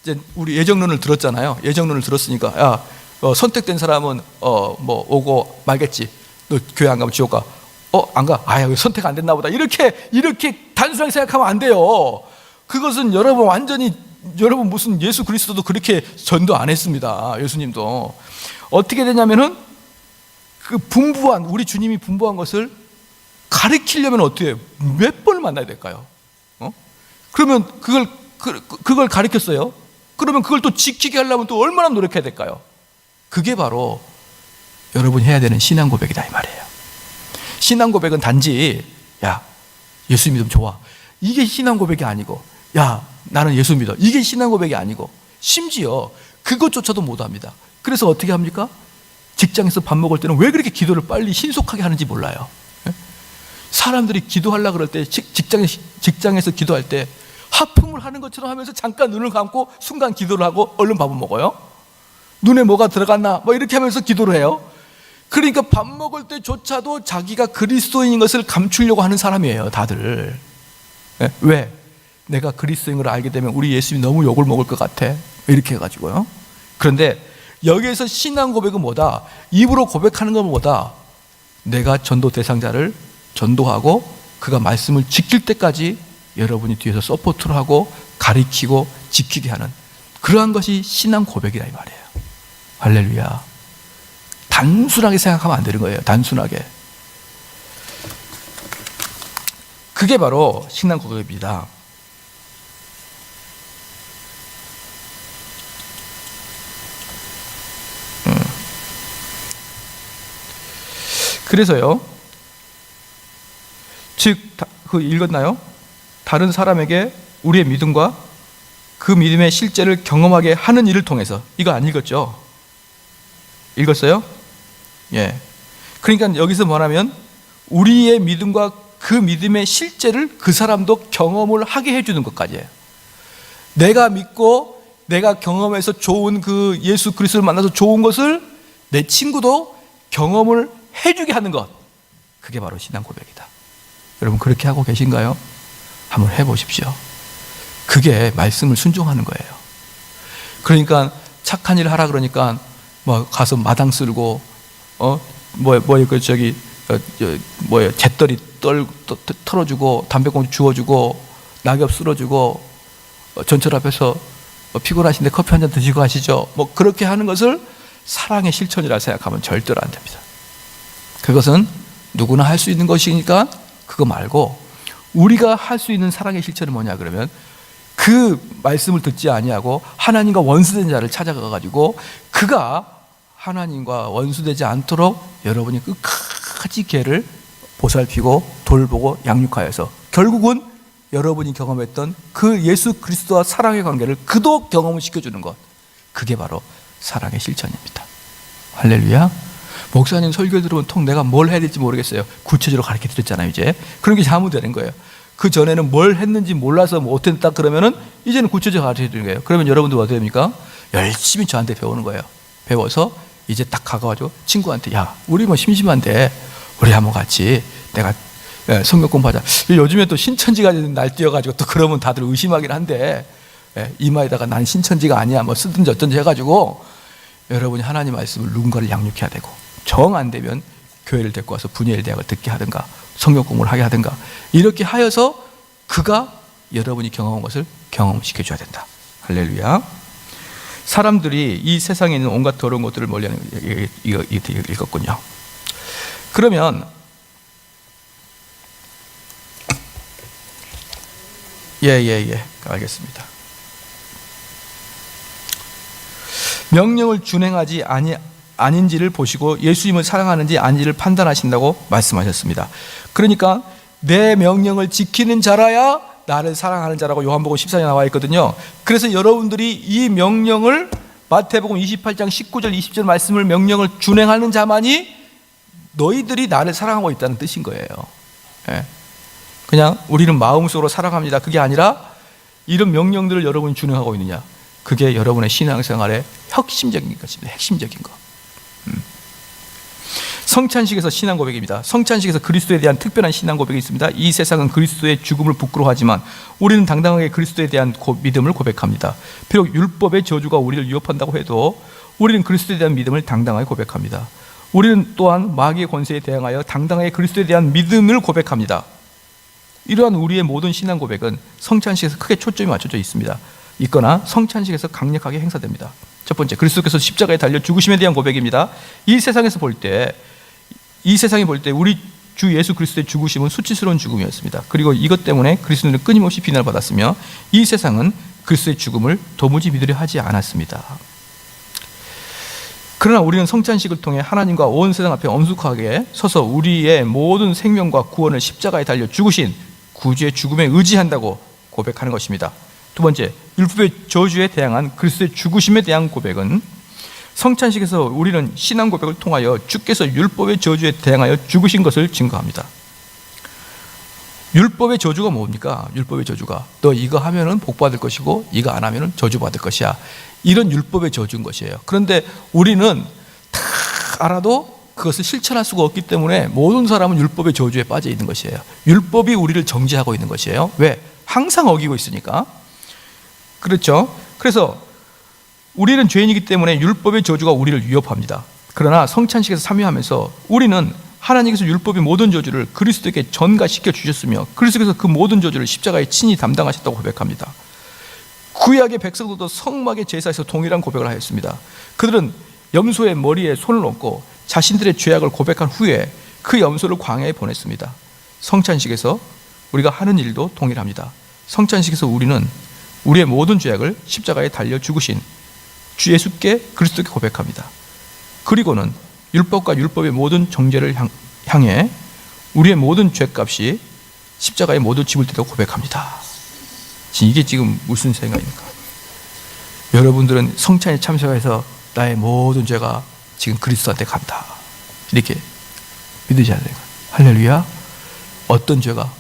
Speaker 1: 이제 우리 예정론을 들었잖아요. 예정론을 들었으니까 선택된 사람은 뭐 오고 말겠지. 너 교회 안 가면 지옥 가. 안 가. 선택 안 됐나 보다. 이렇게 단순하게 생각하면 안 돼요. 그것은 여러분 무슨 예수 그리스도도 그렇게 전도 안 했습니다. 예수님도 어떻게 되냐면은 그 우리 주님이 분부한 것을 가르치려면 어떻게 해요? 몇 번을 만나야 될까요? 그러면 그걸 가르쳤어요. 그러면 그걸 또 지키게 하려면 또 얼마나 노력해야 될까요? 그게 바로 여러분이 해야 되는 신앙 고백이다 이 말이에요. 신앙 고백은 단지 예수 믿으면 좋아, 이게 신앙 고백이 아니고, 나는 예수 믿어, 이게 신앙 고백이 아니고, 심지어 그것조차도 못합니다. 그래서 어떻게 합니까? 직장에서 밥 먹을 때는 왜 그렇게 기도를 빨리 신속하게 하는지 몰라요. 사람들이 기도하려고 그럴 때 직장에서 기도할 때 하품을 하는 것처럼 하면서 잠깐 눈을 감고 순간 기도를 하고 얼른 밥을 먹어요. 눈에 뭐가 들어갔나 이렇게 하면서 기도를 해요. 그러니까 밥 먹을 때조차도 자기가 그리스도인인 것을 감추려고 하는 사람이에요, 다들. 왜? 내가 그리스도인 걸 알게 되면 우리 예수님이 너무 욕을 먹을 것 같아, 이렇게 해가지고요. 그런데 여기에서 신앙 고백은 뭐다? 입으로 고백하는 건 뭐다? 내가 전도 대상자를 전도하고 그가 말씀을 지킬 때까지 여러분이 뒤에서 서포트를 하고 가르치고 지키게 하는 그러한 것이 신앙 고백이라 이 말이에요. 할렐루야. 단순하게 생각하면 안 되는 거예요. 단순하게. 그게 바로 신앙 고백입니다. 그래서요, 읽었나요? 다른 사람에게 우리의 믿음과 그 믿음의 실제를 경험하게 하는 일을 통해서. 이거 안 읽었죠? 읽었어요? 예. 그러니까 여기서 뭐냐면 우리의 믿음과 그 믿음의 실제를 그 사람도 경험을 하게 해주는 것까지예요. 내가 믿고 내가 경험해서 좋은 그 예수 그리스도를 만나서 좋은 것을 내 친구도 경험을 해주게 하는 것, 그게 바로 신앙 고백이다. 여러분 그렇게 하고 계신가요? 한번 해보십시오. 그게 말씀을 순종하는 거예요. 그러니까 착한 일 하라 그러니까 가서 마당 쓸고 잿더리 털어주고 담배꽁초 주워주고 낙엽 쓸어주고 전철 앞에서 피곤하신데 커피 한 잔 드시고 가시죠. 그렇게 하는 것을 사랑의 실천이라 생각하면 절대로 안 됩니다. 그것은 누구나 할 수 있는 것이니까 그거 말고 우리가 할 수 있는 사랑의 실천은 뭐냐 그러면 그 말씀을 듣지 아니하고 하나님과 원수된 자를 찾아가가지고 그가 하나님과 원수되지 않도록 여러분이 끝까지 걔를 보살피고 돌보고 양육하여서 결국은 여러분이 경험했던 그 예수 그리스도와 사랑의 관계를 그도 경험을 시켜주는 것, 그게 바로 사랑의 실천입니다. 할렐루야. 목사님 설교 들으면 내가 뭘 해야 될지 모르겠어요. 구체적으로 가르쳐 드렸잖아요. 이제 그런 게 잘못되는 거예요. 그 전에는 뭘 했는지 몰라서 못했다 그러면은 이제는 구체적으로 가르쳐 드리는 거예요. 그러면 여러분들 어떻게 됩니까? 열심히 저한테 배우는 거예요. 배워서 이제 딱 가가지고 친구한테 우리 심심한데 우리 한번 같이 내가 성경 공부하자. 요즘에 또 신천지가 날뛰어가지고 또 그러면 다들 의심하긴 한데 이마에다가 난 신천지가 아니야 쓰든지 어떤지 해가지고 여러분이 하나님 말씀을 누군가를 양육해야 되고 정 안 되면 교회를 데리고 와서 분야의 대학을 듣게 하든가 성경 공부를 하게 하든가 이렇게 하여서 그가 여러분이 경험한 것을 경험시켜 줘야 된다. 할렐루야. 사람들이 이 세상에 있는 온갖 더러운 것들을 멀리하는 이거 읽었군요. 그러면 알겠습니다. 명령을 준행하지 아닌지를 보시고 예수님을 사랑하는지 아닌지를 판단하신다고 말씀하셨습니다. 그러니까 내 명령을 지키는 자라야 나를 사랑하는 자라고 요한복음 14장에 나와 있거든요. 그래서 여러분들이 이 명령을 마태복음 28장 19절 20절 말씀을 명령을 준행하는 자만이 너희들이 나를 사랑하고 있다는 뜻인 거예요. 그냥 우리는 마음속으로 사랑합니다, 그게 아니라 이런 명령들을 여러분이 준행하고 있느냐, 그게 여러분의 신앙생활의 핵심적인 것입니다. 핵심적인 거. 성찬식에서 신앙 고백입니다. 성찬식에서 그리스도에 대한 특별한 신앙 고백이 있습니다. 이 세상은 그리스도의 죽음을 부끄러워하지만 우리는 당당하게 그리스도에 대한 믿음을 고백합니다. 비록 율법의 저주가 우리를 위협한다고 해도 우리는 그리스도에 대한 믿음을 당당하게 고백합니다. 우리는 또한 마귀의 권세에 대항하여 당당하게 그리스도에 대한 믿음을 고백합니다. 이러한 우리의 모든 신앙 고백은 성찬식에서 크게 초점이 맞춰져 있거나 성찬식에서 강력하게 행사됩니다. 첫 번째, 그리스도께서 십자가에 달려 죽으심에 대한 고백입니다. 이 세상이 볼 때 우리 주 예수 그리스도의 죽으심은 수치스러운 죽음이었습니다. 그리고 이것 때문에 그리스도는 끊임없이 비난을 받았으며 이 세상은 그리스도의 죽음을 도무지 믿으려 하지 않았습니다. 그러나 우리는 성찬식을 통해 하나님과 온 세상 앞에 엄숙하게 서서 우리의 모든 생명과 구원을 십자가에 달려 죽으신 구주의 죽음에 의지한다고 고백하는 것입니다. 두 번째, 율법의 저주에 대항한 그리스도의 죽으심에 대한 고백은 성찬식에서 우리는 신앙 고백을 통하여 주께서 율법의 저주에 대항하여 죽으신 것을 증거합니다. 율법의 저주가 뭡니까? 율법의 저주가 너 이거 하면은 복 받을 것이고 이거 안 하면은 저주 받을 것이야, 이런 율법의 저주인 것이에요. 그런데 우리는 다 알아도 그것을 실천할 수가 없기 때문에 모든 사람은 율법의 저주에 빠져 있는 것이에요. 율법이 우리를 정죄하고 있는 것이에요. 왜? 항상 어기고 있으니까. 그렇죠? 그래서 우리는 죄인이기 때문에 율법의 저주가 우리를 위협합니다. 그러나 성찬식에서 참여하면서 우리는 하나님께서 율법의 모든 저주를 그리스도에게 전가시켜 주셨으며 그리스도께서 그 모든 저주를 십자가에 친히 담당하셨다고 고백합니다. 구약의 백성들도 성막의 제사에서 동일한 고백을 하였습니다. 그들은 염소의 머리에 손을 얹고 자신들의 죄악을 고백한 후에 그 염소를 광야에 보냈습니다. 성찬식에서 우리가 하는 일도 동일합니다. 성찬식에서 우리는 우리의 모든 죄악을 십자가에 달려 죽으신 주 예수께 그리스도께 고백합니다. 그리고는 율법과 율법의 모든 정죄를 향해 우리의 모든 죄값이 십자가에 모두 지불되다고 고백합니다. 이게 지금 무슨 생각입니까? 여러분들은 성찬에 참석해서 나의 모든 죄가 지금 그리스도한테 간다, 이렇게 믿으셔야 돼요. 할렐루야. 어떤 죄가?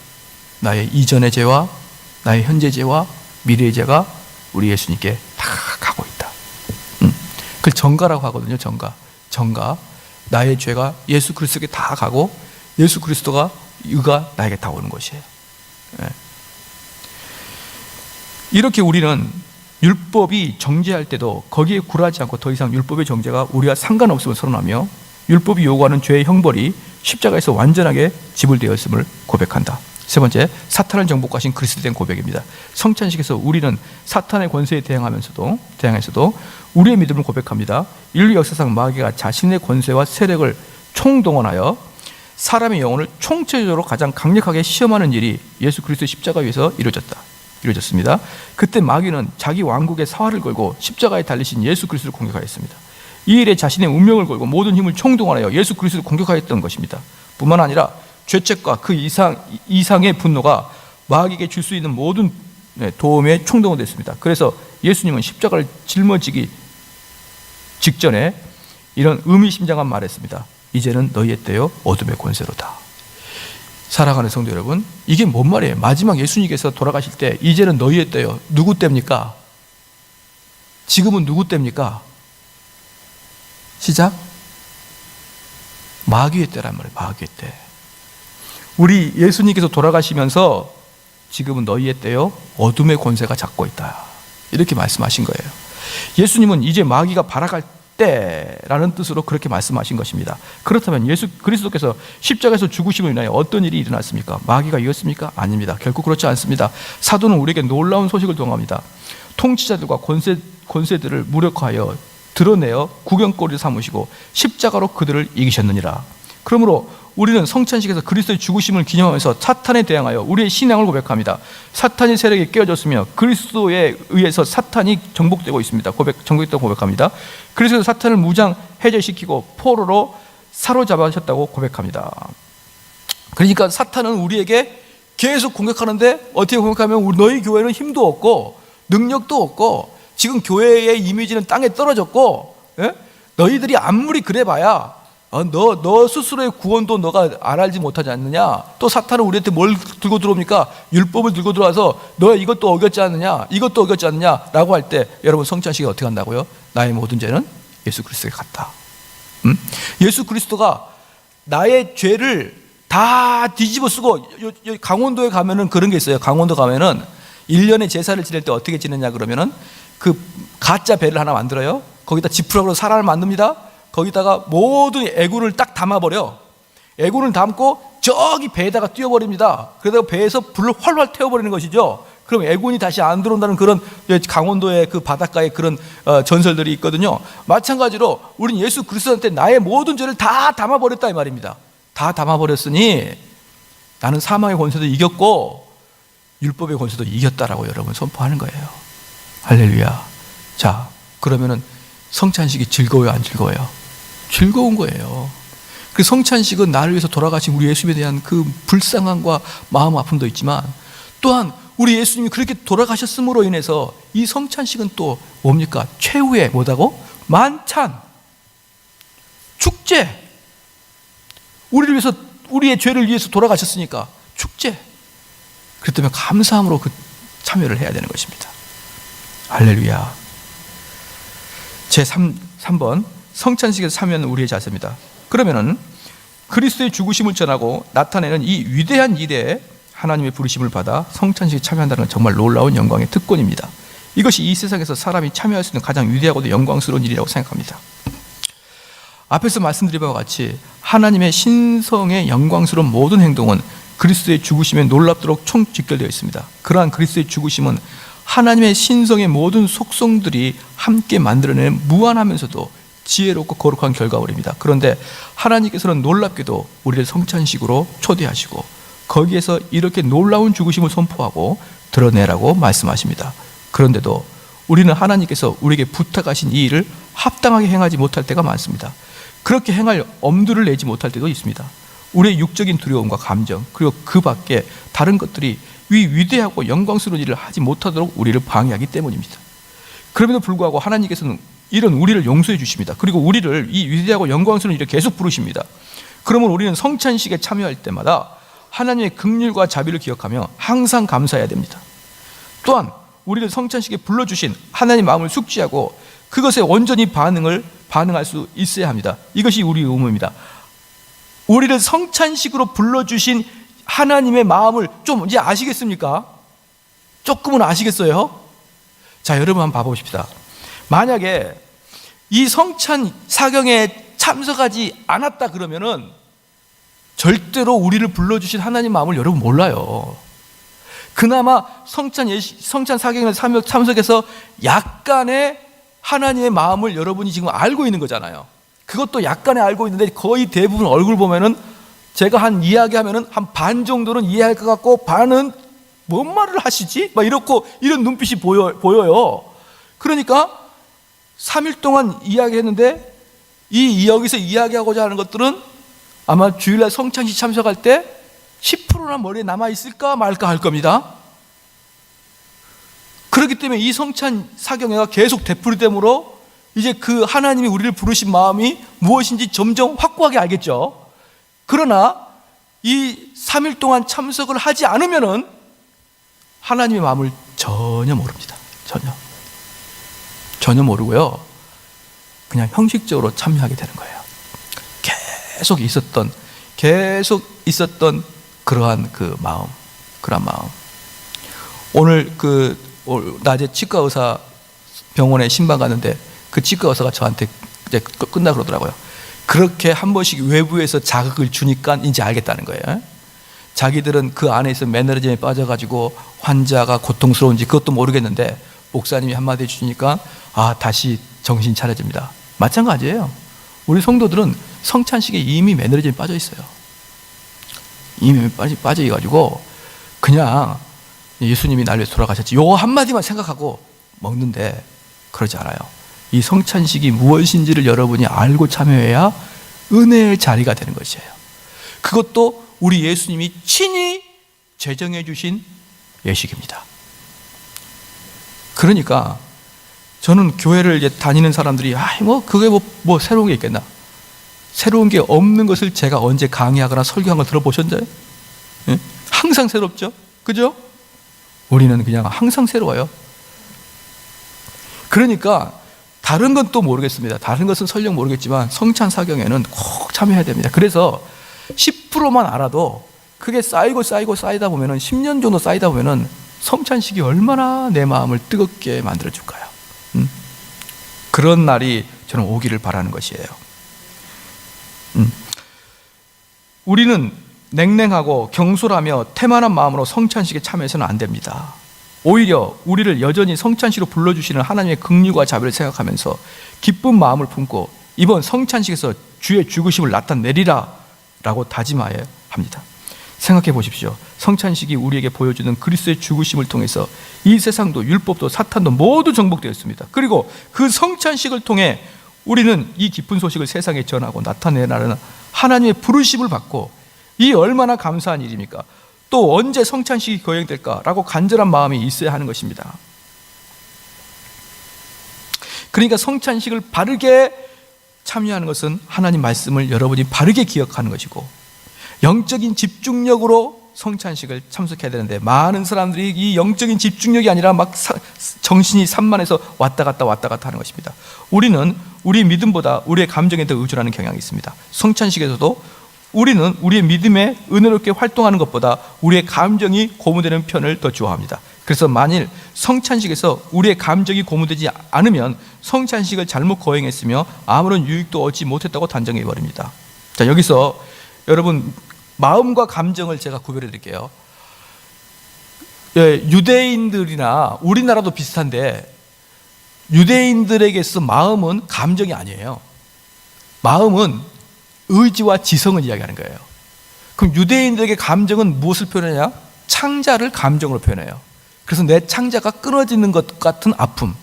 Speaker 1: 나의 이전의 죄와 나의 현재 죄와 미래의 죄가 우리 예수님께 다 가고 있다. 그걸 정가라고 하거든요. 정가. 나의 죄가 예수 그리스도께 다 가고 예수 그리스도가 의가 나에게 다 오는 것이에요. 이렇게 우리는 율법이 정죄할 때도 거기에 굴하지 않고 더 이상 율법의 정죄가 우리와 상관없음을 선언하며 율법이 요구하는 죄의 형벌이 십자가에서 완전하게 지불되었음을 고백한다. 세 번째, 사탄을 정복하신 그리스도에 대한 고백입니다. 성찬식에서 우리는 사탄의 권세에 대항하면서도 우리의 믿음을 고백합니다. 인류 역사상 마귀가 자신의 권세와 세력을 총동원하여 사람의 영혼을 총체적으로 가장 강력하게 시험하는 일이 예수 그리스도의 십자가 위에서 이루어졌습니다. 그때 마귀는 자기 왕국의 사활을 걸고 십자가에 달리신 예수 그리스도를 공격하였습니다. 이 일에 자신의 운명을 걸고 모든 힘을 총동원하여 예수 그리스도를 공격하였던 것입니다. 뿐만 아니라 죄책과 그 이상의 분노가 마귀에게 줄 수 있는 모든 도움에 총동원됐습니다. 그래서 예수님은 십자가를 짊어지기 직전에 이런 의미심장한 말을 했습니다. 이제는 너희의 때요 어둠의 권세로다. 사랑하는 성도 여러분, 이게 뭔 말이에요? 마지막 예수님께서 돌아가실 때 이제는 너희의 때요. 누구 때입니까? 지금은 누구 때입니까? 시작. 마귀의 때란 말이에요. 마귀의 때. 우리 예수님께서 돌아가시면서 지금은 너희의 때요 어둠의 권세가 잡고 있다, 이렇게 말씀하신 거예요. 예수님은 이제 마귀가 발악할 때라는 뜻으로 그렇게 말씀하신 것입니다. 그렇다면 예수 그리스도께서 십자가에서 죽으심으로 인하여 어떤 일이 일어났습니까? 마귀가 이겼습니까? 아닙니다. 결코 그렇지 않습니다. 사도는 우리에게 놀라운 소식을 동합니다. 통치자들과 권세들을 무력화하여 드러내어 구경거리를 삼으시고 십자가로 그들을 이기셨느니라. 그러므로 우리는 성찬식에서 그리스도의 죽으심을 기념하면서 사탄에 대항하여 우리의 신앙을 고백합니다. 사탄의 세력이 깨어졌으며 그리스도에 의해서 사탄이 정복되고 있습니다. 정복됐다고 고백합니다. 그래서 사탄을 무장 해제시키고 포로로 사로잡으셨다고 고백합니다. 그러니까 사탄은 우리에게 계속 공격하는데, 어떻게 공격하면 너희 교회는 힘도 없고 능력도 없고 지금 교회의 이미지는 땅에 떨어졌고, 예? 너희들이 아무리 그래봐야 너 스스로의 구원도 너가 알지 못하지 않느냐. 또 사탄은 우리한테 뭘 들고 들어옵니까? 율법을 들고 들어와서 너 이것도 어겼지 않느냐, 이것도 어겼지 않느냐 라고 할 때, 여러분 성찬식이 어떻게 한다고요? 나의 모든 죄는 예수 그리스도에 갔다. 예수 그리스도가 나의 죄를 다 뒤집어 쓰고, 강원도에 가면은 그런 게 있어요. 강원도 가면은 1년에 제사를 지낼 때 어떻게 지내냐 그러면은 그 가짜 배를 하나 만들어요. 거기다 지푸라기로 사람을 만듭니다. 거기다가 모든 애군을 딱 담아버려. 애군을 담고 저기 배에다가 띄워버립니다. 그러다가 배에서 불을 활활 태워버리는 것이죠. 그럼 애군이 다시 안 들어온다는 그런 강원도의 그 바닷가에 그런 전설들이 있거든요. 마찬가지로 우리는 예수 그리스도한테 나의 모든 죄를 다 담아버렸다 이 말입니다. 다 담아버렸으니 나는 사망의 권세도 이겼고 율법의 권세도 이겼다라고 여러분 선포하는 거예요. 할렐루야. 자, 그러면은 성찬식이 즐거워요, 안 즐거워요? 즐거운 거예요. 그 성찬식은 나를 위해서 돌아가신 우리 예수님에 대한 그 불쌍함과 마음 아픔도 있지만, 또한 우리 예수님이 그렇게 돌아가셨음으로 인해서 이 성찬식은 또 뭡니까? 최후의 뭐다고? 만찬, 축제. 우리를 위해서, 우리의 죄를 위해서 돌아가셨으니까 축제. 그렇기 때문에 감사함으로 그 참여를 해야 되는 것입니다. 할렐루야. 제 3번 성찬식에서 참여하는 우리의 자세입니다. 그러면은 그리스도의 죽으심을 전하고 나타내는 이 위대한 일에 하나님의 부르심을 받아 성찬식에 참여한다는 건 정말 놀라운 영광의 특권입니다. 이것이 이 세상에서 사람이 참여할 수 있는 가장 위대하고도 영광스러운 일이라고 생각합니다. 앞에서 말씀드린 바와 같이 하나님의 신성의 영광스러운 모든 행동은 그리스도의 죽으심에 놀랍도록 총직결되어 있습니다. 그러한 그리스도의 죽으심은 하나님의 신성의 모든 속성들이 함께 만들어낸 무한하면서도 지혜롭고 거룩한 결과물입니다. 그런데 하나님께서는 놀랍게도 우리를 성찬식으로 초대하시고 거기에서 이렇게 놀라운 죽으심을 선포하고 드러내라고 말씀하십니다. 그런데도 우리는 하나님께서 우리에게 부탁하신 이 일을 합당하게 행하지 못할 때가 많습니다. 그렇게 행할 엄두를 내지 못할 때도 있습니다. 우리의 육적인 두려움과 감정, 그리고 그 밖에 다른 것들이 이 위대하고 영광스러운 일을 하지 못하도록 우리를 방해하기 때문입니다. 그럼에도 불구하고 하나님께서는 이런 우리를 용서해 주십니다. 그리고 우리를 이 위대하고 영광스러운 일에 계속 부르십니다. 그러면 우리는 성찬식에 참여할 때마다 하나님의 긍휼과 자비를 기억하며 항상 감사해야 됩니다. 또한 우리를 성찬식에 불러주신 하나님의 마음을 숙지하고 그것에 온전히 반응할 수 있어야 합니다. 이것이 우리의 의무입니다. 우리를 성찬식으로 불러주신 하나님의 마음을 좀 이제 아시겠습니까? 조금은 아시겠어요? 자, 여러분 한번 봐보십시다. 만약에 이 성찬 사경에 참석하지 않았다 그러면은 절대로 우리를 불러주신 하나님 마음을 여러분 몰라요. 그나마 성찬 사경에 참석해서 약간의 하나님의 마음을 여러분이 지금 알고 있는 거잖아요. 그것도 약간의 알고 있는데 거의 대부분 얼굴 보면은 제가 한 이야기하면은 한 반 정도는 이해할 것 같고 반은 뭔 말을 하시지? 막 이런 눈빛이 보여요. 그러니까 3일 동안 이야기했는데 여기서 이야기하고자 하는 것들은 아마 주일날 성찬식 참석할 때 10%나 머리에 남아있을까 말까 할 겁니다. 그렇기 때문에 이 성찬 사경회가 계속 되풀이됨으로 이제 그 하나님이 우리를 부르신 마음이 무엇인지 점점 확고하게 알겠죠. 그러나 이 3일 동안 참석을 하지 않으면은 하나님의 마음을 전혀 모릅니다. 전혀 모르고요. 그냥 형식적으로 참여하게 되는 거예요. 계속 있었던 그러한 마음. 오늘 낮에 치과 의사 병원에 신방 갔는데 그 치과 의사가 저한테 이제 끝나 그러더라고요. 그렇게 한 번씩 외부에서 자극을 주니까 이제 알겠다는 거예요. 자기들은 그 안에 있어 매너리즘에 빠져가지고 환자가 고통스러운지 그것도 모르겠는데 목사님이 한마디 해주시니까 다시 정신 차려집니다. 마찬가지예요. 우리 성도들은 성찬식에 이미 매너리즘에 빠져 있어요. 이미 빠져가지고 그냥 예수님이 날 위해서 돌아가셨지 요 한마디만 생각하고 먹는데 그러지 않아요. 이 성찬식이 무엇인지를 여러분이 알고 참여해야 은혜의 자리가 되는 것이에요. 그것도 우리 예수님이 친히 제정해 주신 예식입니다. 그러니까 저는 교회를 이제 다니는 사람들이 그게 뭐 새로운 게 있겠나? 새로운 게 없는 것을 제가 언제 강의하거나 설교한 걸 들어보셨나요? 예? 항상 새롭죠? 그죠? 우리는 그냥 항상 새로워요. 그러니까 다른 건 또 모르겠습니다. 다른 것은 설령 모르겠지만 성찬 사경에는 꼭 참여해야 됩니다. 그래서 10%만 알아도 그게 쌓이다 보면은 10년 정도 쌓이다 보면은 성찬식이 얼마나 내 마음을 뜨겁게 만들어 줄까요? 그런 날이 저는 오기를 바라는 것이에요. 우리는 냉랭하고 경솔하며 태만한 마음으로 성찬식에 참여해서는 안 됩니다. 오히려 우리를 여전히 성찬식으로 불러주시는 하나님의 긍휼과 자비를 생각하면서 기쁜 마음을 품고 이번 성찬식에서 주의 죽으심을 나타내리라 라고 다짐하여야 합니다. 생각해 보십시오. 성찬식이 우리에게 보여주는 그리스도의 죽으심을 통해서 이 세상도 율법도 사탄도 모두 정복되었습니다. 그리고 그 성찬식을 통해 우리는 이 기쁜 소식을 세상에 전하고 나타내라는 하나님의 부르심을 받고 이 얼마나 감사한 일입니까? 또 언제 성찬식이 거행될까라고 간절한 마음이 있어야 하는 것입니다. 그러니까 성찬식을 바르게 참여하는 것은 하나님 말씀을 여러분이 바르게 기억하는 것이고 영적인 집중력으로 성찬식을 참석해야 되는데 많은 사람들이 이 영적인 집중력이 아니라 막 정신이 산만해서 왔다 갔다 하는 것입니다. 우리는 우리 믿음보다 우리의 감정에 더 의존하는 경향이 있습니다. 성찬식에서도 우리는 우리의 믿음에 은혜롭게 활동하는 것보다 우리의 감정이 고무되는 편을 더 좋아합니다. 그래서 만일 성찬식에서 우리의 감정이 고무되지 않으면 성찬식을 잘못 거행했으며 아무런 유익도 얻지 못했다고 단정해 버립니다. 자, 여기서 여러분 마음과 감정을 제가 구별해 드릴게요. 유대인들이나 우리나라도 비슷한데 유대인들에게서 마음은 감정이 아니에요. 마음은 의지와 지성을 이야기하는 거예요. 그럼 유대인들에게 감정은 무엇을 표현하냐? 창자를 감정으로 표현해요. 그래서 내 창자가 끊어지는 것 같은 아픔,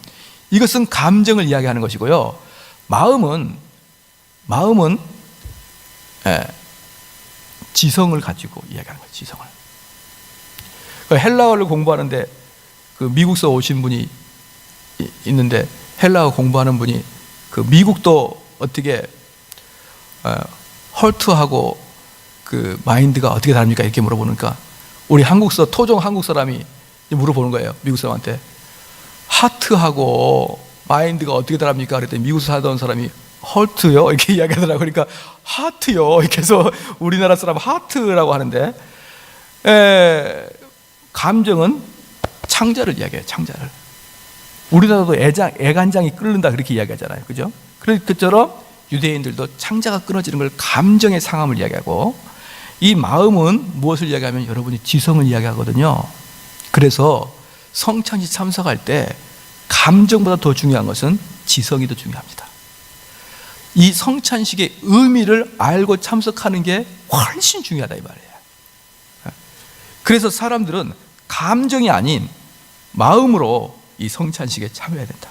Speaker 1: 이것은 감정을 이야기하는 것이고요. 마음은 지성을 가지고 이야기하는 거예요. 지성을. 헬라어를 공부하는데 그 미국서 오신 분이 있는데 헬라어 공부하는 분이 그 미국도 어떻게 헐트하고 그 마인드가 어떻게 다릅니까? 이렇게 물어보니까 우리 토종 한국 사람이 물어보는 거예요. 미국 사람한테 하트하고 마인드가 어떻게 다릅니까? 그랬더니 미국에서 살던 사람이 헐트요? 이렇게 이야기하더라고요. 그러니까 하트요. 이렇게 해서 우리나라 사람 하트라고 하는데 감정은 창자를 이야기해요. 창자를. 우리나라도 애간장이 끓는다 그렇게 이야기하잖아요. 그죠? 그처럼 유대인들도 창자가 끊어지는 걸 감정의 상함을 이야기하고 이 마음은 무엇을 이야기하면 여러분이 지성을 이야기하거든요. 그래서 성찬식 참석할 때 감정보다 더 중요한 것은 지성이 더 중요합니다. 이 성찬식의 의미를 알고 참석하는 게 훨씬 중요하다 이 말이에요. 그래서 사람들은 감정이 아닌 마음으로 이 성찬식에 참여해야 된다.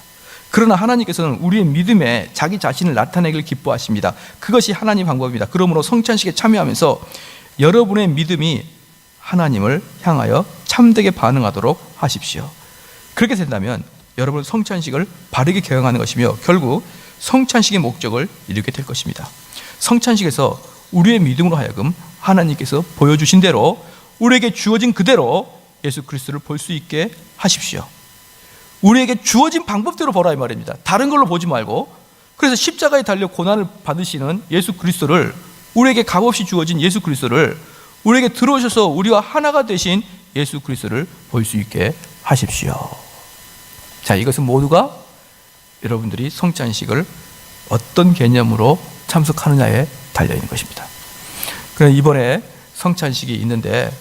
Speaker 1: 그러나 하나님께서는 우리의 믿음에 자기 자신을 나타내길 기뻐하십니다. 그것이 하나님 방법입니다. 그러므로 성찬식에 참여하면서 여러분의 믿음이 하나님을 향하여 참되게 반응하도록 하십시오. 그렇게 된다면 여러분 성찬식을 바르게 경영하는 것이며 결국 성찬식의 목적을 이루게 될 것입니다. 성찬식에서 우리의 믿음으로 하여금 하나님께서 보여주신 대로 우리에게 주어진 그대로 예수 그리스도를 볼 수 있게 하십시오. 우리에게 주어진 방법대로 보라 이 말입니다. 다른 걸로 보지 말고. 그래서 십자가에 달려 고난을 받으시는 예수 그리스도를, 우리에게 값없이 주어진 예수 그리스도를, 우리에게 들어오셔서 우리와 하나가 되신 예수 그리스도를 볼 수 있게 하십시오. 자, 이것은 모두가 여러분들이 성찬식을 어떤 개념으로 참석하느냐에 달려있는 것입니다. 그래서 이번에 성찬식이 있는데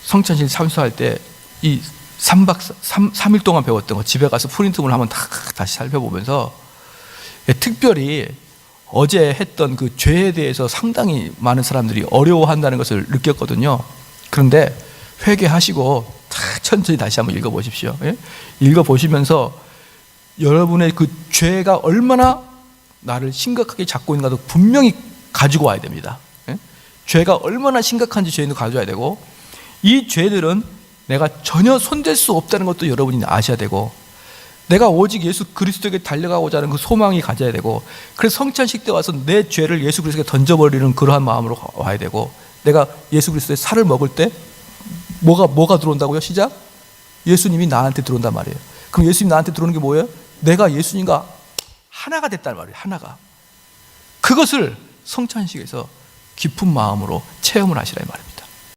Speaker 1: 성찬식 참석할 때 이 3일 동안 배웠던 거 집에 가서 프린트물 한번 다시 살펴보면서 특별히 어제 했던 그 죄에 대해서 상당히 많은 사람들이 어려워한다는 것을 느꼈거든요. 그런데 회개하시고 천천히 다시 한번 읽어보십시오. 예? 읽어보시면서 여러분의 그 죄가 얼마나 나를 심각하게 잡고 있는 가도 분명히 가지고 와야 됩니다. 예? 죄가 얼마나 심각한지 죄인도 가져와야 되고, 이 죄들은 내가 전혀 손댈 수 없다는 것도 여러분이 아셔야 되고, 내가 오직 예수 그리스도에게 달려가고자 하는 그 소망이 가져야 되고, 그래서 성찬식 때 와서 내 죄를 예수 그리스도에게 던져버리는 그러한 마음으로 와야 되고, 내가 예수 그리스도의 살을 먹을 때 뭐가 들어온다고요? 시작? 예수님이 나한테 들어온단 말이에요. 그럼 예수님 나한테 들어오는 게 뭐예요? 내가 예수님과 하나가 됐단 말이에요. 하나가. 그것을 성찬식에서 깊은 마음으로 체험을 하시라 이 말입니다.